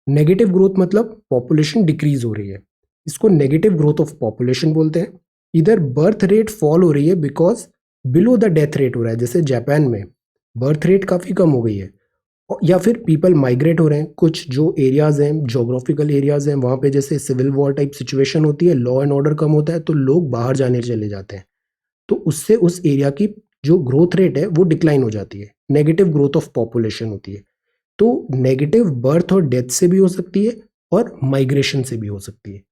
नेगेटिव ग्रोथ मतलब पॉपुलेशन डिक्रीज हो रही है। इसको नेगेटिव ग्रोथ ऑफ पॉपुलेशन बोलते हैं। इधर बर्थ रेट फॉल हो रही है because below the death rate हो रहा है, जैसे जापान में बर्थ रेट काफ़ी कम हो गई है, या फिर पीपल माइग्रेट हो रहे हैं। कुछ जो एरियाज हैं, जोग्राफिकल एरियाज हैं, वहाँ पे जैसे सिविल वॉर टाइप सिचुएशन होती है, लॉ एंड ऑर्डर कम होता है तो लोग बाहर जाने चले जाते हैं, तो उससे उस एरिया की जो ग्रोथ रेट है वो डिक्लाइन हो जाती है, नेगेटिव ग्रोथ ऑफ पॉपुलेशन होती है। तो नेगेटिव बर्थ और डेथ से भी हो सकती है और माइग्रेशन से भी हो सकती है।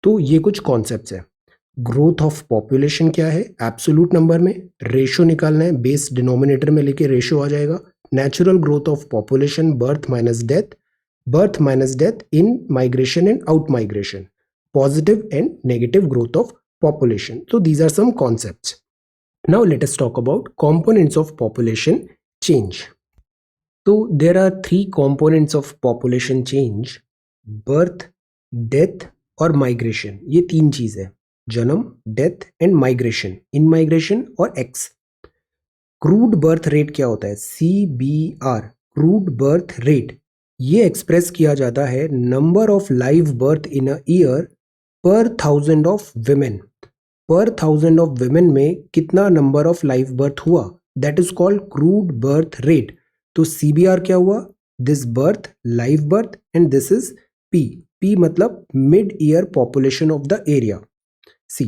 तो ये कुछ कॉन्सेप्ट्स हैं। ग्रोथ ऑफ पॉपुलेशन क्या है, एब्सोल्यूट नंबर में रेशियो निकालना है, बेस डिनोमिनेटर में लेके रेशियो आ जाएगा। Natural growth of population birth minus death in migration and out migration, positive and negative growth of population. So these are some concepts. Now let us talk about components of population change. So there are 3 components of population change: birth, death और migration. ये 3 चीज है, जन्म, death and migration, in migration और एक्स। क्रूड बर्थ रेट क्या होता है, CBR, क्रूड बर्थ रेट, ये एक्सप्रेस किया जाता है number of live birth in a year per 1000 of women. पर 1000 ऑफ विमेन में कितना नंबर ऑफ लाइव बर्थ हुआ, that is called crude birth rate. तो CBR क्या हुआ, this birth, live birth, and this is P मतलब mid year population of the area. See,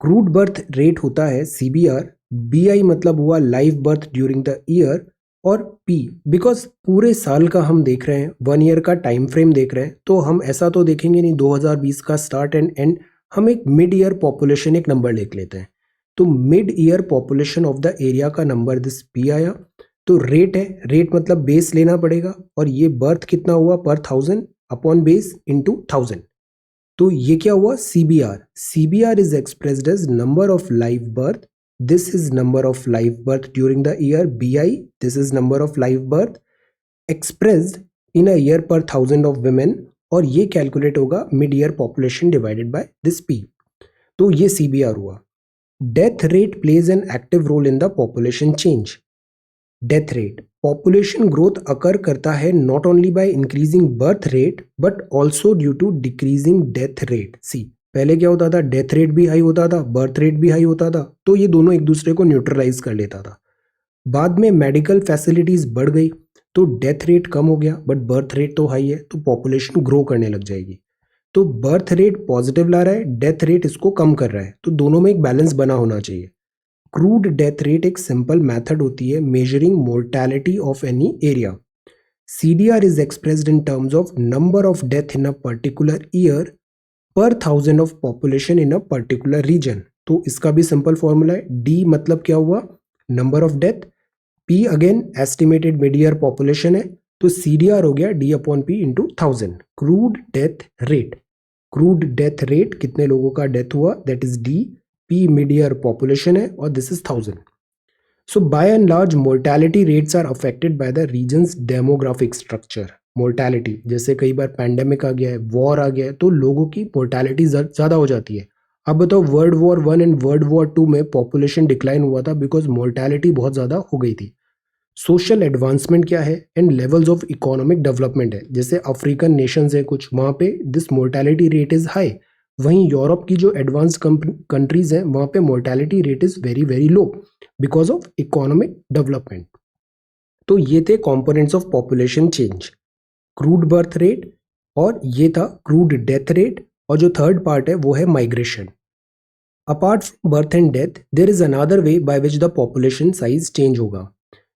crude birth rate होता है CBR, BI मतलब हुआ live birth during the year, और P बिकॉज पूरे साल का हम देख रहे हैं, 1 ईयर का टाइम फ्रेम देख रहे हैं, तो हम ऐसा तो देखेंगे नहीं 2020 का स्टार्ट एंड एंड, हम एक मिड ईयर पॉपुलेशन एक नंबर लिख लेते हैं। तो mid year population of the area का नंबर दिस P आया। तो रेट है, रेट मतलब बेस लेना पड़ेगा, और ये बर्थ कितना हुआ पर 1000 अपॉन बेस इनटू 1000। तो ये क्या हुआ, CBR is expressed as number of live birth, this is number of live birth during the year, BI this is number of live birth expressed in a year per 1000 of women, और ये कैलकुलेट होगा mid year population divided by this P। तो ये CBR हुआ। Death rate plays an active role in the population change. Death rate, population growth occur करता है not only by increasing birth rate but also due to decreasing death rate. See, पहले क्या होता था, डेथ रेट भी हाई होता था, बर्थ रेट भी हाई होता था, तो ये दोनों एक दूसरे को न्यूट्रलाइज कर लेता था। बाद में मेडिकल फैसिलिटीज बढ़ गई तो डेथ रेट कम हो गया, बट बर्थ रेट तो हाई है तो पॉपुलेशन ग्रो करने लग जाएगी। तो बर्थ रेट पॉजिटिव ला रहा है, डेथ रेट इसको कम कर रहा है, तो दोनों में एक बैलेंस बना होना चाहिए। क्रूड डेथ रेट एक सिंपल मेथड होती है measuring mortality of any area. CDR is expressed in terms of number of death in a particular year per 1000 of population in a particular region. तो इसका भी सिंपल फॉर्मूला है, D मतलब क्या हुआ, number of death, P again estimated mid year population है, तो CDR हो गया D upon P into 1000। Crude death rate, crude death rate कितने लोगों का डेथ हुआ, that is D, P mid year population है, और this is 1000। So by and large mortality rates are affected by the regions demographic structure. Mortality, जैसे कई बार पैंडेमिक आ गया है, वॉर आ गया है, तो लोगों की मोर्टेलिटी ज़्यादा हो जाती है। अब बताओ, world war 1 and world war 2 में पॉपुलेशन डिक्लाइन हुआ था बिकॉज मोर्टेलिटी बहुत ज़्यादा हो गई थी। सोशल एडवांसमेंट क्या है and levels of economic development है, जैसे अफ्रीकन नेशंस है कुछ, वहाँ पे this mortality rate is high. वहीं यूरोप की जो एडवांस कंट्रीज हैं वहाँ पे mortality rate is very very low because of economic development. तो ये थे components of population change, crude birth rate, और ये था क्रूड डेथ रेट, और जो थर्ड पार्ट है वो है migration. Apart from birth and death there is another way by which the population size change होगा।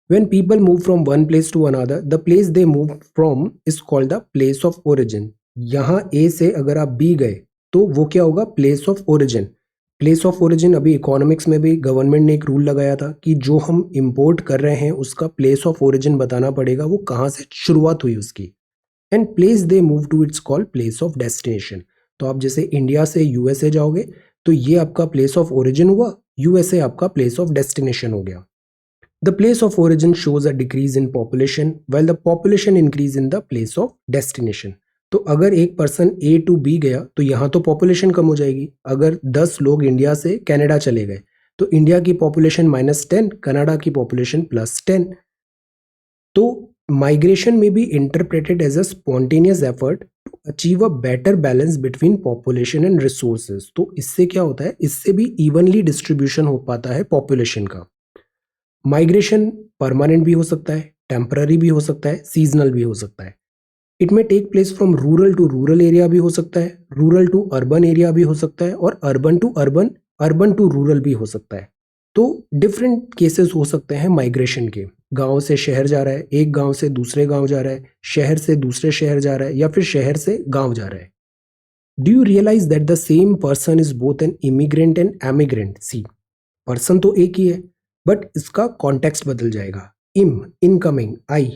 When people move from one place to another, the place they move from is called the place of origin. यहाँ A से अगर आप B गए तो वो क्या होगा, place of origin. Place of origin अभी इकोनॉमिक्स में भी गवर्नमेंट ने एक रूल लगाया था कि जो हम इंपोर्ट कर रहे हैं उसका प्लेस ऑफ ओरिजिन बताना पड़ेगा, वो कहाँ से शुरुआत हुई उसकी। And place they move to it's called place of destination. तो आप जैसे इंडिया से यूएसए जाओगे तो ये आपका प्लेस ऑफ ओरिजिन हुआ, यूएसए आपका प्लेस ऑफ डेस्टिनेशन हो गया। The place of origin shows a decrease in population while the population increase in the place of destination. तो अगर एक पर्सन A to B गया तो यहाँ तो पॉपुलेशन कम हो जाएगी। अगर 10 लोग इंडिया से कनाडा चले गए तो इंडिया की पॉपुलेशन -10, कनाडा की पॉपुलेशन +10। तो migration may be interpreted as a spontaneous effort to achieve a better balance between population and resources. तो इससे क्या होता है, इससे भी इवनली डिस्ट्रीब्यूशन हो पाता है पॉपुलेशन का। माइग्रेशन परमानेंट भी हो सकता है, टेम्पररी भी हो सकता है, सीजनल भी हो सकता है। It may take place from rural to rural area भी हो सकता है, रूरल टू अर्बन एरिया भी हो सकता है, और urban to urban, urban to rural भी हो सकता है। तो डिफरेंट केसेस हो सकते हैं माइग्रेशन के। गांव से शहर जा रहा है, एक गांव से दूसरे गांव जा रहा है, शहर से दूसरे शहर जा रहा है, या फिर शहर से गांव जा रहा है। Do you realise that the same person is both an immigrant and emigrant? See, person तो एक ही है बट इसका कॉन्टेक्स्ट बदल जाएगा। Incoming, I,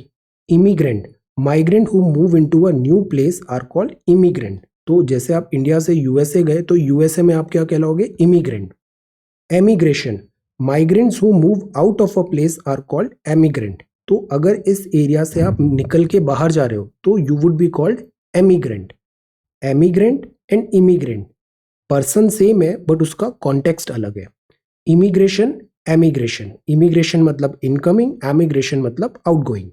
immigrant, migrant who move into a new place are called immigrant. तो जैसे आप इंडिया से यूएसए गए तो यूएसए में आप क्या कहलाओगे, immigrant. Emigration, migrants who move out of a place are called emigrant. तो अगर इस एरिया से आप निकल के बाहर जा रहे हो तो you would be called emigrant. Emigrant and immigrant, person same है बट उसका कॉन्टेक्स्ट अलग है। इमिग्रेशन, एमिग्रेशन, इमिग्रेशन मतलब इनकमिंग, एमिग्रेशन मतलब outgoing.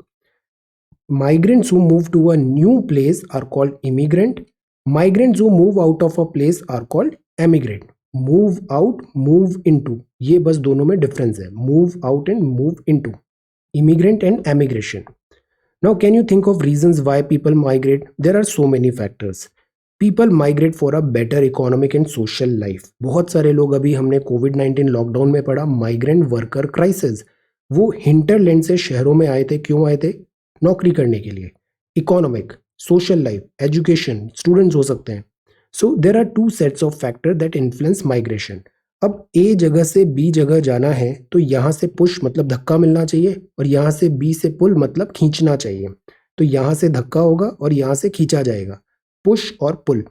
Migrants who move to a new place are called immigrant. Migrants who move out of a place are called emigrant. Move out, move into, ये बस दोनों में डिफरेंस है, move out and move into, immigrant and emigration. Now can you think of reasons why people migrate? There are so many factors. People migrate for a better economic and social life. बहुत सारे लोग, अभी हमने कोविड-19 लॉकडाउन में पढ़ा, माइग्रेंट वर्कर क्राइसिस, वो हिंटरलैंड से शहरों में आए थे। क्यों आए थे? नौकरी करने के लिए। Economic, social life, education, students हो सकते हैं। So there are two sets of factor that influence migration. अब ए जगह से बी जगह जाना है तो यहाँ से पुश मतलब धक्का मिलना चाहिए, और यहाँ से बी से पुल मतलब खींचना चाहिए। तो यहाँ से धक्का होगा और यहाँ से खींचा जाएगा, पुश और pull.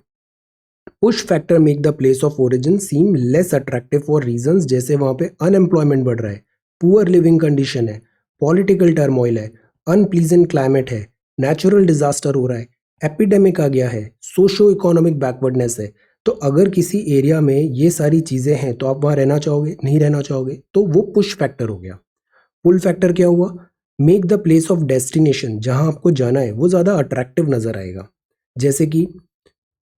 Push factor make the place of origin seem less attractive for reasons, जैसे वहां पे अनएम्प्लॉयमेंट बढ़ रहा है, पुअर लिविंग कंडीशन है, पॉलिटिकल टर्मोइल है, अनप्लीजेंट क्लाइमेट है, नेचुरल डिजास्टर हो रहा है, एपिडेमिक आ गया है, सोशो इकोनॉमिक बैकवर्डनेस है। तो अगर किसी एरिया में ये सारी चीजें हैं तो आप वहां रहना चाहोगे? नहीं रहना चाहोगे। तो वो पुश फैक्टर हो गया। पुल फैक्टर क्या हुआ? Make the place of destination, जहां आपको जाना है वो ज्यादा अट्रैक्टिव नजर आएगा। जैसे कि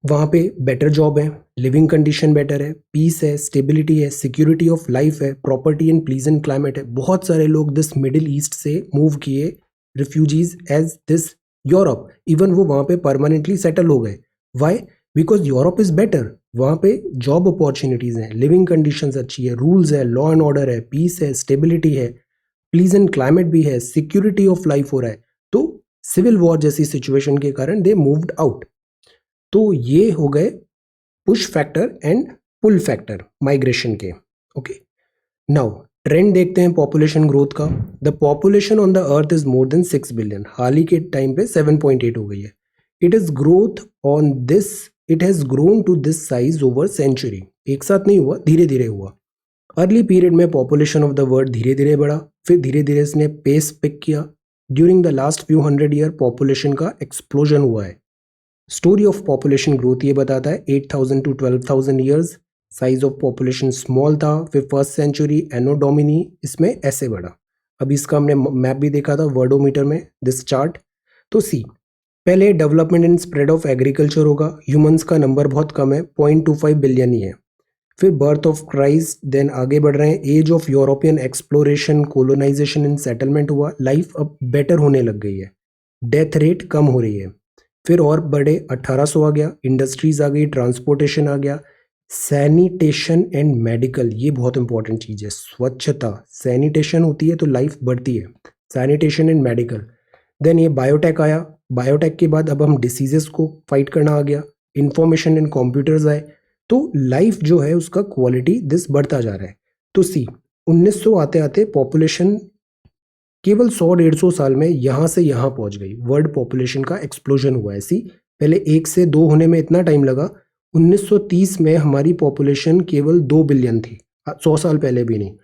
वहाँ पे बेटर जॉब है, लिविंग कंडीशन बेटर है, पीस है, स्टेबिलिटी है, सिक्योरिटी ऑफ लाइफ है, प्रॉपर्टी एंड प्लीजेंट क्लाइमेट है। बहुत सारे लोग दिस मिडिल ईस्ट से मूव किए, refugees as this Europe, even वो वहाँ पे परमानेंटली सेटल हो गए। Why? Because Europe is better, वहाँ पे जॉब अपॉर्चुनिटीज हैं, लिविंग कंडीशंस अच्छी है, रूल्स है, लॉ एंड ऑर्डर है, पीस है, स्टेबिलिटी है, प्लीजेंट क्लाइमेट भी है, सिक्योरिटी ऑफ लाइफ हो रहा है। तो सिविल वॉर जैसी सिचुएशन के कारण दे मूव्ड आउट। तो ये हो गए push factor and pull factor migration के। ओके, नाउ ट्रेंड देखते हैं पॉपुलेशन ग्रोथ का। The population on the earth is more than 6 billion. हाल ही के टाइम पे 7.8 हो गई है। It is growth on this, it has grown to this size over century. एक साथ नहीं हुआ, धीरे धीरे हुआ। अर्ली पीरियड में पॉपुलेशन ऑफ द वर्ल्ड धीरे धीरे बढ़ा, फिर धीरे धीरे इसने पेस पिक किया। During the last few hundred year population का एक्सप्लोजन हुआ है। स्टोरी ऑफ पॉपुलेशन ग्रोथ ये बताता है 8,000 to 12,000 years size of population small था, फिर फर्स्ट सेंचुरी एनो डोमिनी इसमें ऐसे बढ़ा। अभी इसका हमने मैप भी देखा था वर्डोमीटर में, दिस चार्ट। तो सी, पहले development and spread of agriculture होगा, ह्यूमंस का नंबर बहुत कम है, 0.25 बिलियन ही है। फिर बर्थ ऑफ क्राइस्ट, देन आगे बढ़ रहे हैं, age of European exploration, colonisation and settlement हुआ, लाइफ अब बेटर होने लग गई है, डेथ रेट कम हो रही है, फिर और बढ़े 1800 आ गया, इंडस्ट्रीज आ गई, ट्रांसपोर्टेशन आ गया, सैनिटेशन एंड मेडिकल, ये बहुत इंपॉर्टेंट चीज़ है, स्वच्छता, सैनिटेशन होती है तो लाइफ बढ़ती है, सैनिटेशन एंड मेडिकल। देन ये बायोटेक आया, बायोटेक के बाद अब हम डिसीजेस को फाइट करना आ गया, इंफॉर्मेशन एंड कंप्यूटर्स आए, तो लाइफ जो है उसका क्वालिटी दिस बढ़ता जा रहा है। तो सी 1900 आते आते पॉपुलेशन केवल 100-150 साल में यहाँ से यहाँ पहुँच गई, वर्ल्ड पॉपुलेशन का एक्सप्लोजन हुआ है। सी पहले 1 से 2 होने में इतना टाइम लगा, 1930 में हमारी पॉपुलेशन केवल 2 बिलियन थी, 100 साल पहले भी नहीं।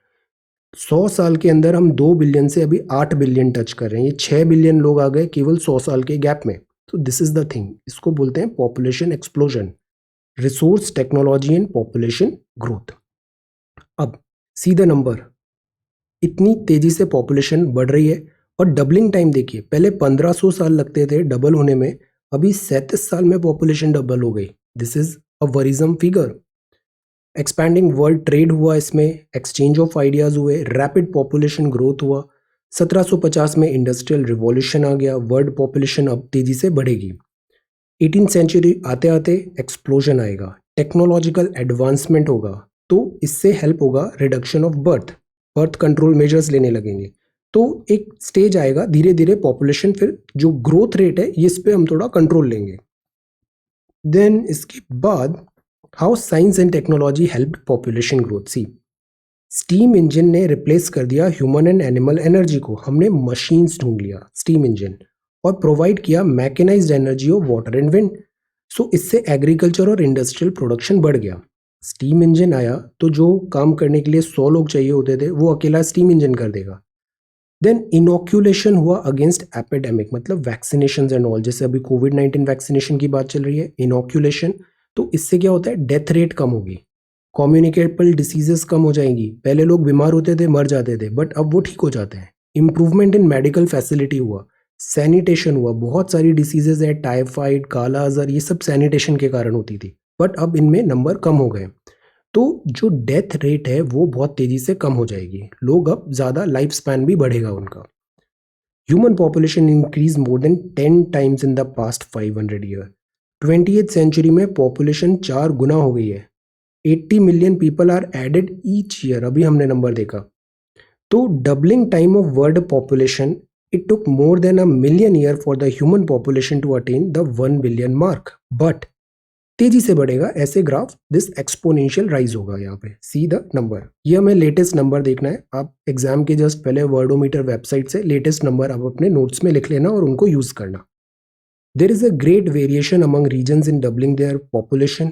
100 साल के अंदर हम 2 बिलियन से अभी 8 बिलियन टच कर रहे हैं, ये 6 बिलियन लोग आ गए केवल 100 साल के गैप में। तो दिस इज द थिंग, इसको बोलते हैं population explosion, resource technology and population growth. अब सी द नंबर, इतनी तेजी से पॉपुलेशन बढ़ रही है और डबलिंग टाइम देखिए, पहले 1500 साल लगते थे डबल होने में, अभी 37 साल में पॉपुलेशन डबल हो गई। This is a worrisome figure. Expanding world trade हुआ, इसमें एक्सचेंज ऑफ आइडियाज हुए, रैपिड पॉपुलेशन ग्रोथ हुआ। 1750 में इंडस्ट्रियल रिवॉल्यूशन आ गया, वर्ल्ड पॉपुलेशन अब तेजी से बढ़ेगी। 18th सेंचुरी आते आते एक्सप्लोजन आएगा, टेक्नोलॉजिकल एडवांसमेंट होगा, तो इससे हेल्प होगा reduction of birth control measures लेने लगेंगे। तो एक स्टेज आएगा धीरे धीरे पॉपुलेशन, फिर जो ग्रोथ रेट है इस पे हम थोड़ा कंट्रोल लेंगे। देन इसके बाद how science and technology help population growth. See steam engine ने रिप्लेस कर दिया ह्यूमन एंड एनिमल एनर्जी को, हमने मशीन्स ढूंढ लिया स्टीम इंजन, और प्रोवाइड किया mechanised energy of water and wind. So इससे एग्रीकल्चर और इंडस्ट्रियल प्रोडक्शन बढ़ गया। स्टीम इंजन आया तो जो काम करने के लिए 100 लोग चाहिए होते थे वो अकेला स्टीम इंजन कर देगा। देन इनोक्यूलेशन हुआ अगेंस्ट एपिडेमिक, मतलब वैक्सीनेशन एंड ऑल, जैसे अभी कोविड-19 वैक्सीनेशन की बात चल रही है, इनोक्यूलेशन, तो इससे क्या होता है, डेथ रेट कम होगी, कम्युनिकेबल डिसीजेस कम हो जाएंगी। पहले लोग बीमार होते थे, मर जाते थे, बट अब वो ठीक हो जाते हैं। इंप्रूवमेंट इन मेडिकल फैसिलिटी हुआ, सैनिटेशन हुआ, बहुत सारी डिसीजेज है, टाइफाइड, काला अजहर, ये सब सैनिटेशन के कारण होती थी, बट अब इनमें नंबर कम हो गए। तो जो डेथ रेट है वो बहुत तेजी से कम हो जाएगी, लोग अब ज़्यादा लाइफ स्पैन भी बढ़ेगा उनका। Human population increase more than 10 times in the past 500 year. 20th century में पॉपुलेशन 4 गुना हो गई है, 80 million people are added each year, अभी हमने नंबर देखा। तो doubling time of world population, it took more than a million year for the human population to attain the 1 billion mark, but तेजी से बढ़ेगा ऐसे ग्राफ, दिस एक्सपोनेंशियल राइज होगा। यहाँ पे सी द नंबर, ये हमें लेटेस्ट नंबर देखना है, आप एग्जाम के जस्ट पहले वर्डोमीटर वेबसाइट से लेटेस्ट नंबर आप अपने नोट्स में लिख लेना और उनको यूज करना। There is a great variation among regions in doubling their population.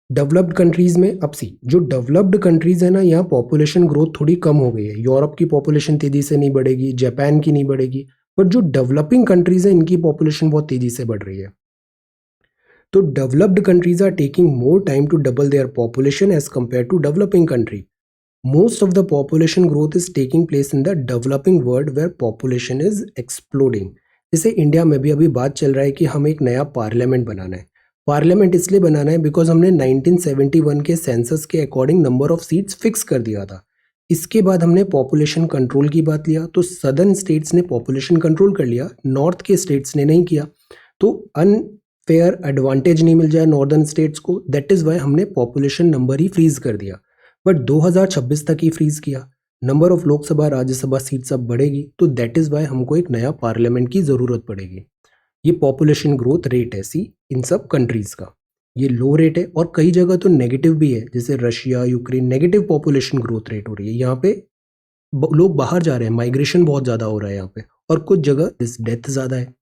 Developed countries में, अब सी जो डेवलप्ड कंट्रीज है ना, यहाँ पॉपुलेशन ग्रोथ थोड़ी कम हो गई है, यूरोप की पॉपुलेशन तेजी से नहीं बढ़ेगी, जापान की नहीं बढ़ेगी, बट जो डेवलपिंग कंट्रीज है इनकी पॉपुलेशन बहुत तेजी से बढ़ रही है। तो developed countries are taking more time to double their population as compare to developing country. Most of the population growth is taking place in the developing world where population is exploding. जैसे इंडिया में भी अभी बात चल रहा है कि हमें एक नया पार्लियामेंट बनाना है। पार्लियामेंट इसलिए बनाना है बिकॉज हमने 1971 के सेंसस के according number of seats fix कर दिया था। इसके बाद हमने पॉपुलेशन कंट्रोल की बात लिया, तो सदर्न स्टेट्स ने पॉपुलेशन कंट्रोल कर लिया, नॉर्थ के स्टेट्स ने नहीं किया, तो अनफेयर एडवांटेज नहीं मिल जाए नॉर्दर्न स्टेट्स को, दैट इज वाई हमने पॉपुलेशन नंबर ही फ्रीज कर दिया, बट 2026 तक ही फ्रीज किया। Number of Lok Sabha Rajya Sabha seats अब बढ़ेगी, तो दैट इज वाई हमको एक नया पार्लियामेंट की जरूरत पड़ेगी। ये पॉपुलेशन ग्रोथ रेट है सी इन सब कंट्रीज का, ये लो रेट है, और कई जगह तो नेगेटिव भी है, जैसे Russia, Ukraine, negative population growth rate हो रही है। यहाँ पे लोग बाहर जा रहे हैं, माइग्रेशन बहुत ज़्यादा हो रहा है यहाँ पे, और कुछ जगह दिस डेथ ज़्यादा है।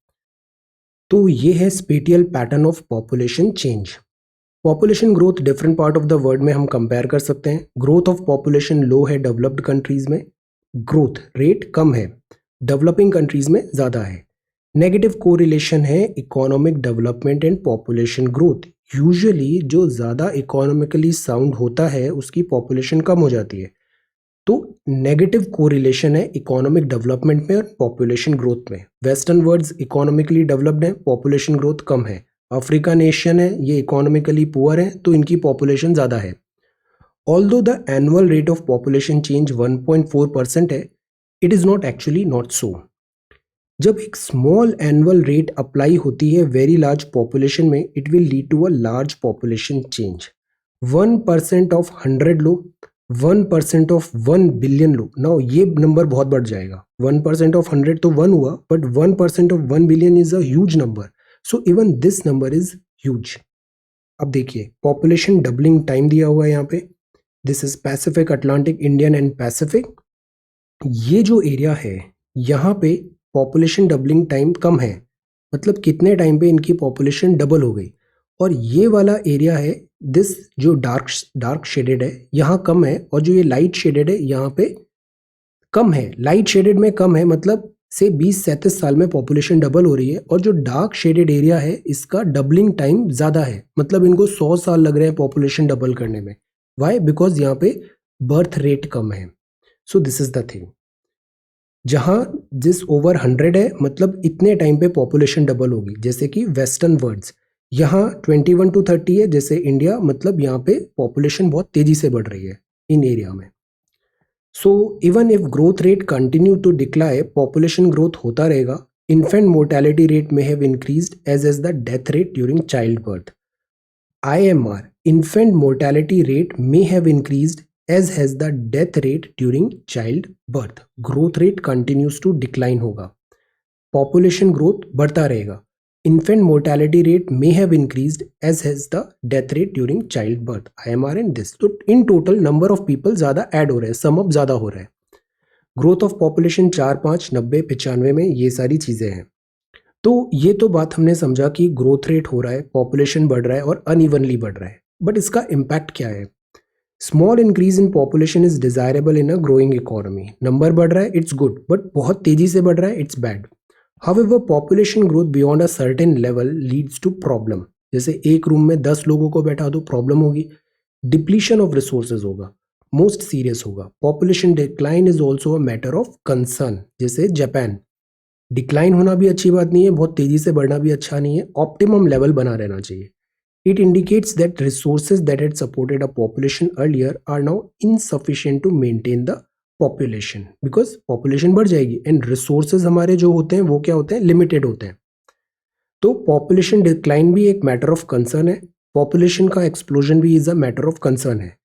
तो ये है spatial pattern of population change. Population growth different part of the world में हम कंपेयर कर सकते हैं। ग्रोथ ऑफ पॉपुलेशन लो है डेवलप्ड कंट्रीज में, ग्रोथ रेट कम है डेवलपिंग कंट्रीज में ज़्यादा है। नेगेटिव कोरिलेशन है economic development and population growth. Usually जो ज़्यादा इकोनॉमिकली साउंड होता है उसकी पॉपुलेशन कम हो जाती है, तो नेगेटिव कोरिलेशन है इकोनॉमिक डेवलपमेंट में और पॉपुलेशन ग्रोथ में। वेस्टर्न वर्ल्ड्स इकोनॉमिकली डेवलप्ड है, पॉपुलेशन ग्रोथ कम है। अफ्रीकन एशियन है, ये इकोनॉमिकली पुअर है, तो इनकी पॉपुलेशन ज़्यादा है। Although the annual rate of population change 1.4% है, it is not actually not so. जब एक स्मॉल एनुअल रेट अप्लाई होती है वेरी लार्ज पॉपुलेशन में, it will lead to a large population change. 1% of 100 लो, 1% ऑफ 1 बिलियन लो. नाउ ये नंबर बहुत बढ़ जाएगा. 1% ऑफ 100 तो 1 हुआ, but 1% of 1 billion is a huge number. So even this number is huge. अब देखिए, पॉपुलेशन डबलिंग टाइम दिया हुआ है यहाँ पे. This is Pacific, Atlantic, Indian and Pacific. ये जो एरिया है, यहाँ पे पॉपुलेशन डबलिंग टाइम कम है, मतलब कितने टाइम पे इनकी पॉपुलेशन डबल हो गई. और ये वाला एरिया है, दिस जो डार्क शेडेड है यहाँ कम है, और जो ये लाइट शेडेड है यहाँ पे कम है. लाइट शेडेड में कम है, मतलब से 20-37 साल में पॉपुलेशन डबल हो रही है. और जो डार्क शेडेड एरिया है इसका डबलिंग टाइम ज़्यादा है, मतलब इनको 100 साल लग रहे हैं पॉपुलेशन डबल करने में. वाई? बिकॉज यहाँ पे बर्थ रेट कम है. So this is the thing. जहाँ जिस ओवर 100 है, मतलब इतने टाइम पे पॉपुलेशन डबल होगी. जैसे कि वेस्टर्न वर्ल्ड्स, यहाँ 21 to 30 है, जैसे इंडिया, मतलब यहाँ पे पॉपुलेशन बहुत तेजी से बढ़ रही है इन एरिया में. So even if growth rate continue to decline, population growth होता रहेगा. Infant mortality rate may have increased as the death rate during child birth. IMR, infant mortality rate may have increased as has the death rate during child birth. Growth rate continues to decline होगा. Population growth बढ़ता रहेगा. Infant mortality rate may have increased as has the death rate during child birth. IMR and this. तो in total number of people ज़्यादा add हो रहे हैं, sum up ज़्यादा हो रहा है. Growth of population 4, 5, 90, 95 में ये सारी चीज़ें हैं. तो ये तो बात हमने समझा कि ग्रोथ रेट हो रहा है, पॉपुलेशन बढ़ रहा है और अनइवनली बढ़ रहा है. बट इसका इम्पैक्ट क्या है? Small increase in population is desirable in a growing economy. Number बढ़ रहा है, इट्स गुड, बट बहुत तेजी से बढ़ रहा है, it's bad. However population growth beyond a certain level leads to problem. जैसे एक रूम में 10 लोगों को बैठा दो, प्रॉब्लम होगी. डिप्लीशन ऑफ रिसोर्सेज होगा, मोस्ट सीरियस होगा. Population decline is also a matter of concern. जैसे जापान, डिक्लाइन होना भी अच्छी बात नहीं है, बहुत तेजी से बढ़ना भी अच्छा नहीं है, ऑप्टिमम लेवल बना रहना चाहिए. It indicates that resources that had supported a population earlier are now insufficient to maintain the population, because population बढ़ जाएगी एंड रिसोर्सेज हमारे जो होते हैं वो क्या होते हैं, लिमिटेड होते हैं. तो पॉपुलेशन डिक्लाइन भी एक मैटर ऑफ कंसर्न है. पॉपुलेशन का एक्सप्लोजन भी is a matter of concern है.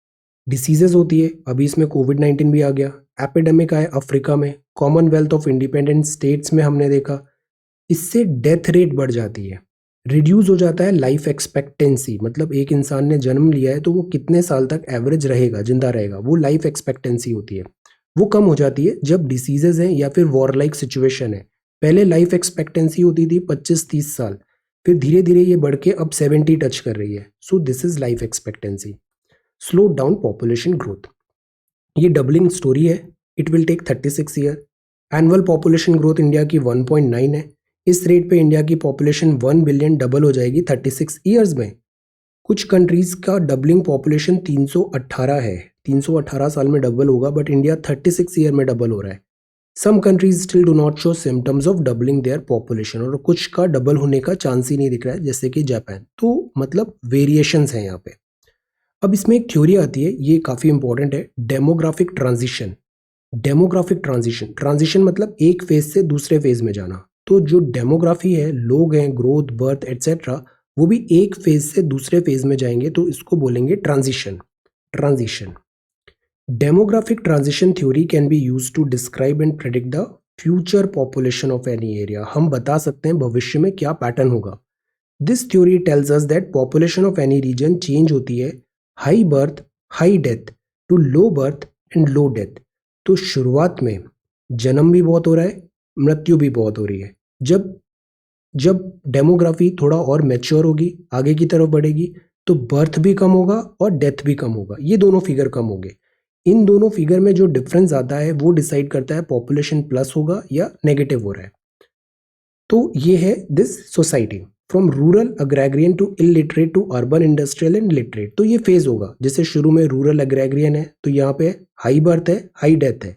डिसीजेज होती है, अभी इसमें कोविड-19 भी आ गया. एपिडेमिक आए अफ्रीका में, कॉमनवेल्थ ऑफ इंडिपेंडेंट स्टेट्स में हमने देखा. इससे डेथ रेट बढ़ जाती है, रिड्यूस हो जाता है लाइफ एक्सपेक्टेंसी. मतलब एक इंसान ने जन्म लिया है तो वो कितने साल तक एवरेज रहेगा, जिंदा रहेगा, वो लाइफ एक्सपेक्टेंसी होती है, वो कम हो जाती है जब डिसीजेज हैं या फिर वॉर लाइक सिचुएशन है. पहले लाइफ एक्सपेक्टेंसी होती थी 25-30 साल, फिर धीरे धीरे ये बढ़ के अब 70 टच कर रही है. So this is life expectancy. Slow down population growth, ये डबलिंग स्टोरी है. It will take 36 year. Annual population growth India की 1.9 है. इस रेट पे इंडिया की पॉपुलेशन 1 बिलियन डबल हो जाएगी 36 ईयर्स में. कुछ कंट्रीज का डबलिंग पॉपुलेशन 318 है, 318 साल में डबल होगा, बट इंडिया 36 ईयर में डबल हो रहा है. Some countries still do not show symptoms of doubling their population, और कुछ का डबल होने का चांस ही नहीं दिख रहा है, जैसे कि जापान. तो मतलब वेरिएशंस हैं यहाँ पे. अब इसमें एक थ्योरी आती है, ये काफ़ी इंपॉर्टेंट है, demographic transition. Demographic transition, transition मतलब एक फेज से दूसरे फेज में जाना. तो जो डेमोग्राफी है, लोग हैं, ग्रोथ, बर्थ एटसेट्रा, वो भी एक फेज से दूसरे फेज में जाएंगे, तो इसको बोलेंगे transition. Transition. Demographic transition theory can be use to describe and predict the future population of any area. हम बता सकते हैं भविष्य में क्या पैटर्न होगा. This theory tells us that population of any region change होती है high birth, high death to low birth and low death. तो शुरुआत में जन्म भी बहुत हो रहा है, मृत्यु भी बहुत हो रही है. जब जब डेमोग्राफी थोड़ा और मैच्योर होगी, आगे की तरफ बढ़ेगी, तो बर्थ भी कम होगा और डेथ भी कम होगा. ये दोनों फिगर कम होंगे. इन दोनों फिगर में जो डिफरेंस आता है वो डिसाइड करता है पॉपुलेशन प्लस होगा या नेगेटिव हो रहा है. तो ये है this society from rural agrarian to illiterate to urban industrial and literate. तो ये फेज होगा. जैसे शुरू में रूरल अग्रेग्रियन है तो यहाँ पे हाई बर्थ है, हाई डेथ है.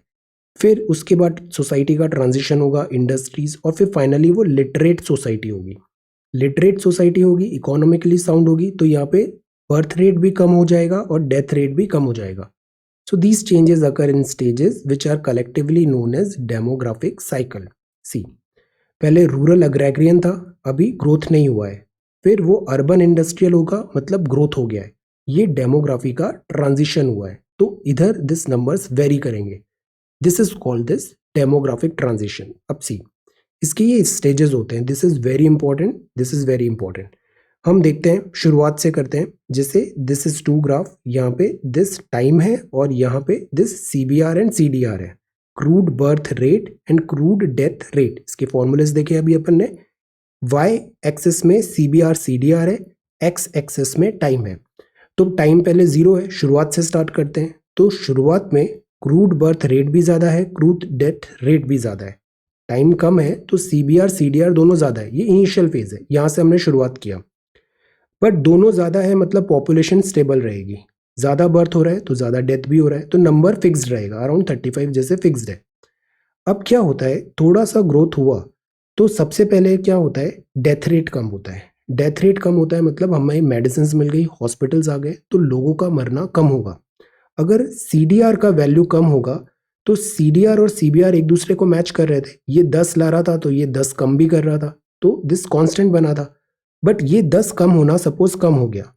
फिर उसके बाद सोसाइटी का ट्रांजिशन होगा इंडस्ट्रीज, और फिर फाइनली वो लिटरेट सोसाइटी होगी. लिटरेट सोसाइटी होगी, इकोनॉमिकली साउंड होगी, तो यहाँ पे बर्थ रेट भी कम हो जाएगा और डेथ रेट भी कम हो जाएगा. So these changes occur in stages which are collectively known as demographic cycle. See, पहले रूरल एग्रेरियन था, अभी ग्रोथ नहीं हुआ है। फिर वो अर्बन इंडस्ट्रियल होगा, मतलब ग्रोथ हो गया है। ये डेमोग्राफी का ट्रांजिशन हुआ है। तो इधर दिस नंबर्स वेरी करेंगे। This is called this demographic transition. अब सी, इसके ये स्टेजेस होते हैं। This is very important, this is very important. हम देखते हैं, शुरुआत से करते हैं। जैसे दिस इज टू ग्राफ, यहाँ पे दिस टाइम है और यहाँ पे दिस CBR एंड CDR है, crude birth rate and crude death rate. इसके फॉर्मूलेस देखे अभी अपन ने। y एक्सिस में CBR CDR है, x एक्सिस में टाइम है। तो टाइम पहले जीरो है, शुरुआत से स्टार्ट करते हैं। तो शुरुआत में क्रूड बर्थ रेट भी ज्यादा है, क्रूड डेथ रेट भी ज्यादा है। टाइम कम है तो CBR CDR दोनों ज्यादा है। ये इनिशियल फेज है, यहां से हमने शुरुआत किया। बट दोनों ज्यादा है मतलब पॉपुलेशन स्टेबल रहेगी। ज्यादा बर्थ हो रहा है तो ज्यादा डेथ भी हो रहा है, तो नंबर फिक्स्ड रहेगा, अराउंड 35 जैसे फिक्स्ड है। अब क्या होता है, थोड़ा सा ग्रोथ हुआ तो सबसे पहले क्या होता है, डेथ रेट कम होता है। डेथ रेट कम होता है मतलब हमें मेडिसिन मिल गई, हॉस्पिटल्स आ गए, तो लोगों का मरना कम होगा। अगर CDR का वैल्यू कम होगा तो CDR और CBR एक दूसरे को मैच कर रहे थे। ये 10 ला रहा था तो ये 10 कम भी कर रहा था, तो दिस कांस्टेंट बना था। बट ये 10 कम होना सपोज कम हो गया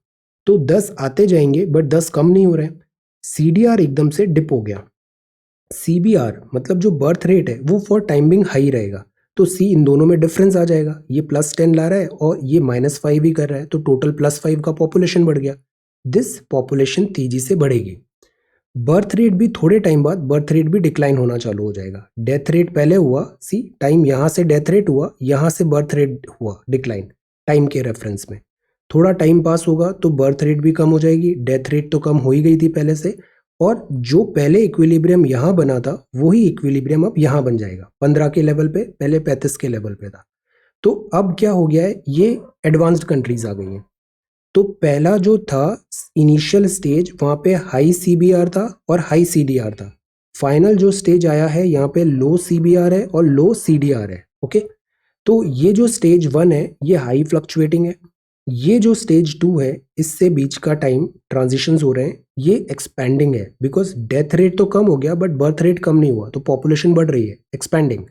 तो 10 आते जाएंगे बट 10 कम नहीं हो रहे। CDR एकदम से डिप हो गया। CBR मतलब जो बर्थ रेट है वो फॉर टाइम बिंग हाई रहेगा, तो C इन दोनों में डिफरेंस आ जाएगा। ये +10 ला रहा है और ये -5 ही कर रहा है, तो टोटल +5 का पॉपुलेशन बढ़ गया। दिस पॉपुलेशन तेजी से बढ़ेगी। बर्थ रेट भी थोड़े टाइम बाद बर्थ रेट भी डिक्लाइन होना चालू हो जाएगा। डेथ रेट पहले हुआ, सी टाइम यहां से डेथ रेट हुआ, यहां से बर्थ रेट हुआ डिक्लाइन टाइम के रेफरेंस में। थोड़ा टाइम पास होगा तो बर्थ रेट भी कम हो जाएगी, डेथ रेट तो कम हो ही गई थी पहले से। और जो पहले इक्विलिब्रियम यहां बना था वही इक्विलिब्रियम अब यहां बन जाएगा, 15 के लेवल पे, पहले 35 के लेवल पे था। तो अब क्या हो गया है, ये एडवांस्ड कंट्रीज आ गई हैं। तो पहला जो था इनिशियल स्टेज, वहां पे हाई CBR था और हाई CDR था। फाइनल जो स्टेज आया है यहाँ पे लो CBR है और लो CDR है। ओके, तो ये जो स्टेज 1 है ये हाई फ्लक्चुएटिंग है। ये जो स्टेज 2 है इससे बीच का टाइम ट्रांजिशंस हो रहे हैं, ये एक्सपेंडिंग है। बिकॉज डेथ रेट तो कम हो गया बट बर्थ रेट कम नहीं हुआ, तो पॉपुलेशन बढ़ रही है, एक्सपेंडिंग।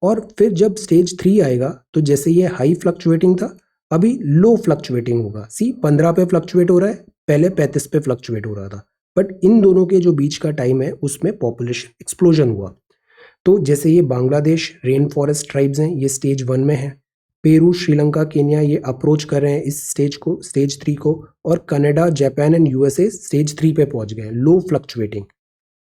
और फिर जब स्टेज 3 आएगा तो जैसे ये हाई फ्लक्चुएटिंग था, अभी लो फ्लक्चुएटिंग होगा। सी 15 पे फ्लक्चुएट हो रहा है, पहले 35 पे फ्लक्चुएट हो रहा था। बट इन दोनों के जो बीच का टाइम है उसमें पॉपुलेशन एक्सप्लोजन हुआ। तो जैसे ये बांग्लादेश रेन फॉरेस्ट ट्राइब्स हैं, ये स्टेज 1 में है। पेरू, श्रीलंका, केन्या ये अप्रोच कर रहे हैं इस स्टेज को, स्टेज 3 को। और Canada, Japan and USA stage 3 पे पहुंच गए, लो फ्लक्चुएटिंग।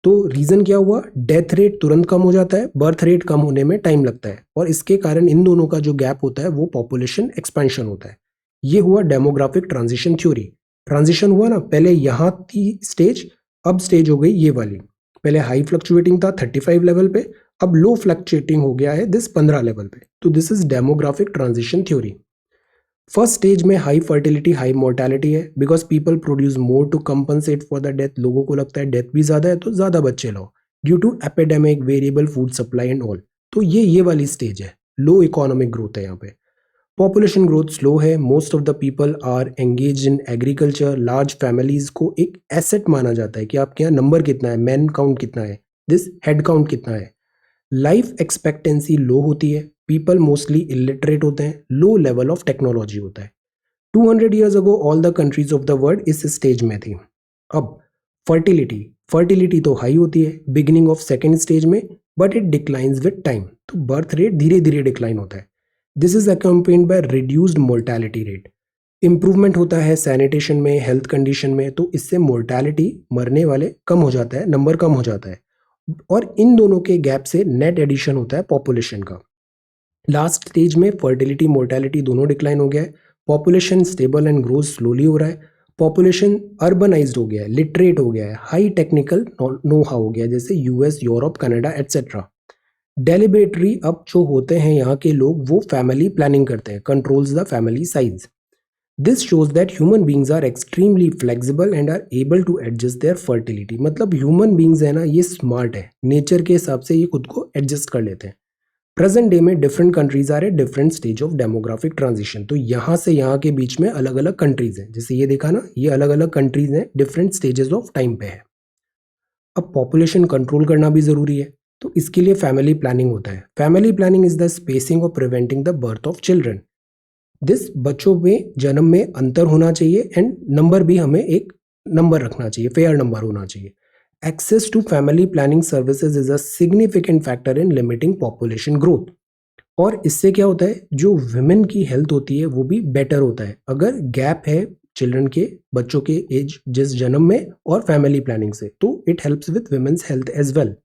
तो रीजन क्या हुआ, डेथ रेट तुरंत कम हो जाता है, बर्थ रेट कम होने में टाइम लगता है, और इसके कारण इन दोनों का जो गैप होता है वो पॉपुलेशन एक्सपेंशन होता है। ये हुआ डेमोग्राफिक ट्रांजिशन थ्योरी। ट्रांजिशन हुआ ना, पहले यहाँ थी स्टेज, अब स्टेज हो गई ये वाली। पहले हाई फ्लक्चुएटिंग था 35 लेवल पे, अब लो फ्लक्चुएटिंग हो गया है दिस 15 लेवल पे। तो this is demographic transition theory. First stage में हाई फर्टिलिटी हाई मोर्टेलिटी है, because people produce more to compensate for the death. लोगों को लगता है डेथ भी ज्यादा है तो ज्यादा बच्चे लाओ, due to epidemic, variable food supply and all. तो ये वाली स्टेज है, लो इकोनॉमिक ग्रोथ है यहाँ पे। पॉपुलेशन ग्रोथ स्लो है, most of the people are engage in agriculture. Large families को एक एसेट माना जाता है कि आपके यहाँ नंबर कितना है, मैन काउंट कितना है, दिस हेड काउंट कितना है। लाइफ एक्सपेक्टेंसी लो होती है, पीपल मोस्टली इलिटरेट होते हैं, लो लेवल ऑफ टेक्नोलॉजी होता है। 200 years ago all the countries of the world इस स्टेज में थी। अब फर्टिलिटी, फर्टिलिटी तो हाई होती है बिगिनिंग ऑफ सेकेंड स्टेज में, but it declines with time. तो बर्थ रेट धीरे धीरे डिक्लाइन होता है। This is accompanied by reduced mortality rate. Improvement होता है सैनिटेशन में, हेल्थ कंडीशन में, तो इससे मोर्टेलिटी, मरने वाले कम हो जाता है, नंबर कम हो जाता है। और इन दोनों के गैप से नेट एडिशन होता है पॉपुलेशन का। लास्ट स्टेज में फर्टिलिटी मोर्टेलिटी दोनों डिक्लाइन हो गया है, population stable and growth slowly हो रहा है। पॉपुलेशन अर्बनाइज्ड हो गया है, लिटरेट हो गया है, हाई टेक्निकल नो हाउ हो गया है, जैसे US, यूरोप, कनाडा एटसेट्रा। डेलिबरेटरी अब जो होते हैं यहाँ के लोग वो फैमिली प्लानिंग करते हैं, controls the family size. This shows that human beings are extremely flexible and are able to adjust their fertility. मतलब ह्यूमन बींग्स है ना, ये स्मार्ट है, नेचर के हिसाब से ये खुद को एडजस्ट कर लेते हैं। प्रेजेंट डे में different countries are a different stage of demographic transition. तो यहाँ से यहाँ के बीच में अलग अलग कंट्रीज हैं, जैसे ये देखा ना, ये अलग अलग कंट्रीज हैं, डिफरेंट स्टेजेस ऑफ टाइम पे है। अब पॉपुलेशन कंट्रोल करना भी जरूरी है। तो इसके लिए फैमिली प्लानिंग होता है। Family planning is the spacing और preventing the birth of children. This बच्चों में जन्म में अंतर होना चाहिए एंड नंबर भी हमें एक नंबर रखना चाहिए, फेयर नंबर होना चाहिए। Access to family planning services is a significant factor in limiting population growth. और इससे क्या होता है, जो विमेन की हेल्थ होती है वो भी बेटर होता है अगर गैप है चिल्ड्रन के, बच्चों के एज जिस जन्म में और फैमिली प्लानिंग से, तो it helps with women's health as well.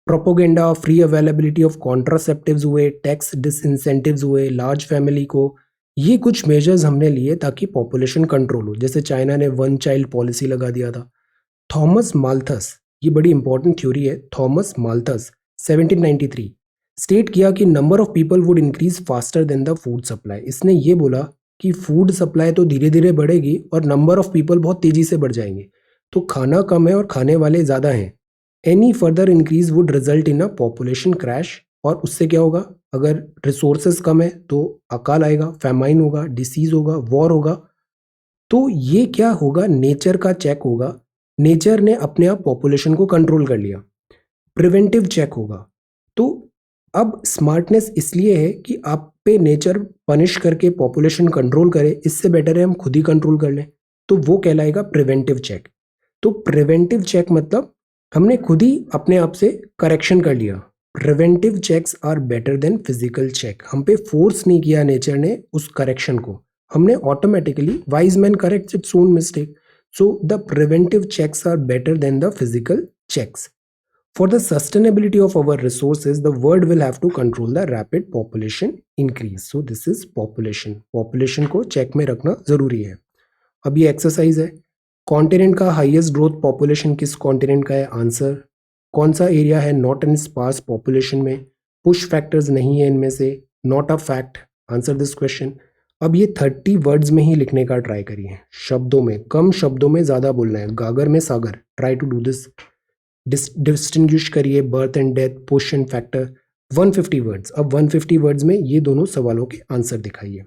Propaganda, free availability of contraceptives हुए, टैक्स डिसइंसेंटिव्स हुए लार्ज फैमिली को, ये कुछ मेजर्स हमने लिए ताकि पॉपुलेशन कंट्रोल हो। जैसे चाइना ने वन चाइल्ड पॉलिसी लगा दिया था। थॉमस माल्थस, ये बड़ी इंपॉर्टेंट थ्योरी है, थॉमस माल्थस 1793 स्टेट किया कि number of people would increase faster than the food supply. इसने ये बोला कि फूड सप्लाई तो धीरे धीरे बढ़ेगी और नंबर ऑफ पीपल बहुत तेजी से बढ़ जाएंगे, तो खाना कम है और खाने वाले ज़्यादा हैं। Any further increase would result in a population crash. और उससे क्या होगा, अगर रिसोर्सेज कम है तो अकाल आएगा, फैमाइन होगा, डिसीज होगा, वॉर होगा। तो ये क्या होगा, नेचर का चेक होगा, नेचर ने अपने आप पॉपुलेशन को कंट्रोल कर लिया। प्रिवेंटिव चेक होगा। तो अब स्मार्टनेस इसलिए है कि आप पे नेचर पनिश करके पॉपुलेशन कंट्रोल करे, इससे बेटर है हम खुद ही कंट्रोल कर लें, तो वो कहलाएगा प्रिवेंटिव चेक। तो प्रिवेंटिव चेक मतलब हमने खुद ही अपने आप से करेक्शन कर लिया। Preventive checks are better than physical check. हम पे फोर्स नहीं किया नेचर ने उस करेक्शन को, हमने automatically, wise man corrects its own mistake. So the preventive checks are better than the physical checks. For the sustainability of our resources, the world will have to control the rapid population increase. So this is population. Population को चेक में रखना जरूरी है। अब ये एक्सरसाइज है, कॉन्टिनेंट का हाईएस्ट ग्रोथ पॉपुलेशन किस कॉन्टिनेंट का है, आंसर। कौन सा एरिया है नॉट इन स्पार्स पॉपुलेशन में, पुश फैक्टर्स नहीं है इनमें से, not a fact, answer this question. अब ये 30 वर्ड्स में ही लिखने का ट्राई करिए, शब्दों में, कम शब्दों में ज़्यादा बोलना है, गागर में सागर, try to do this. Distinguish करिए birth and death, push and factor, 150 words. अब 150 वर्ड्स में ये दोनों सवालों के आंसर दिखाइए।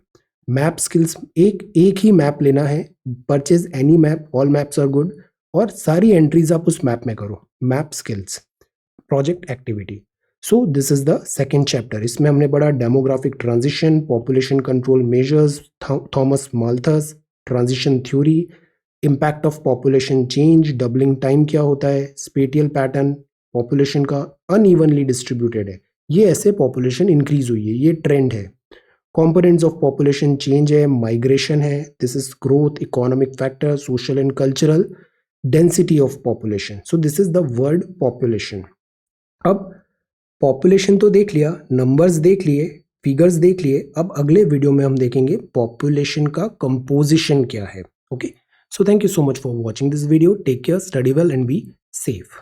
मैप स्किल्स, एक ही मैप लेना है, purchase any map, all maps are good, और सारी एंट्रीज आप उस मैप में करो। Map skills, project activity. So this is the second chapter. इसमें हमने पढ़ा demographic transition, population control measures, Thomas Malthus, transition theory, impact of population change, doubling time क्या होता है, स्पेटियल पैटर्न, पॉपुलेशन का अनइवनली डिस्ट्रीब्यूटेड है, ये ऐसे पॉपुलेशन इंक्रीज हुई है, ये ट्रेंड है। कंपोनेंट्स ऑफ पॉपुलेशन चेंज है, माइग्रेशन है, this is growth, economic factor, social and cultural, density of population. So this is the word population. अब पॉपुलेशन तो देख लिया, नंबर्स देख लिए, फिगर्स देख लिए, अब अगले वीडियो में हम देखेंगे पॉपुलेशन का कंपोजिशन क्या है। Okay, so thank you so much for watching this video. Take care, study well and be safe.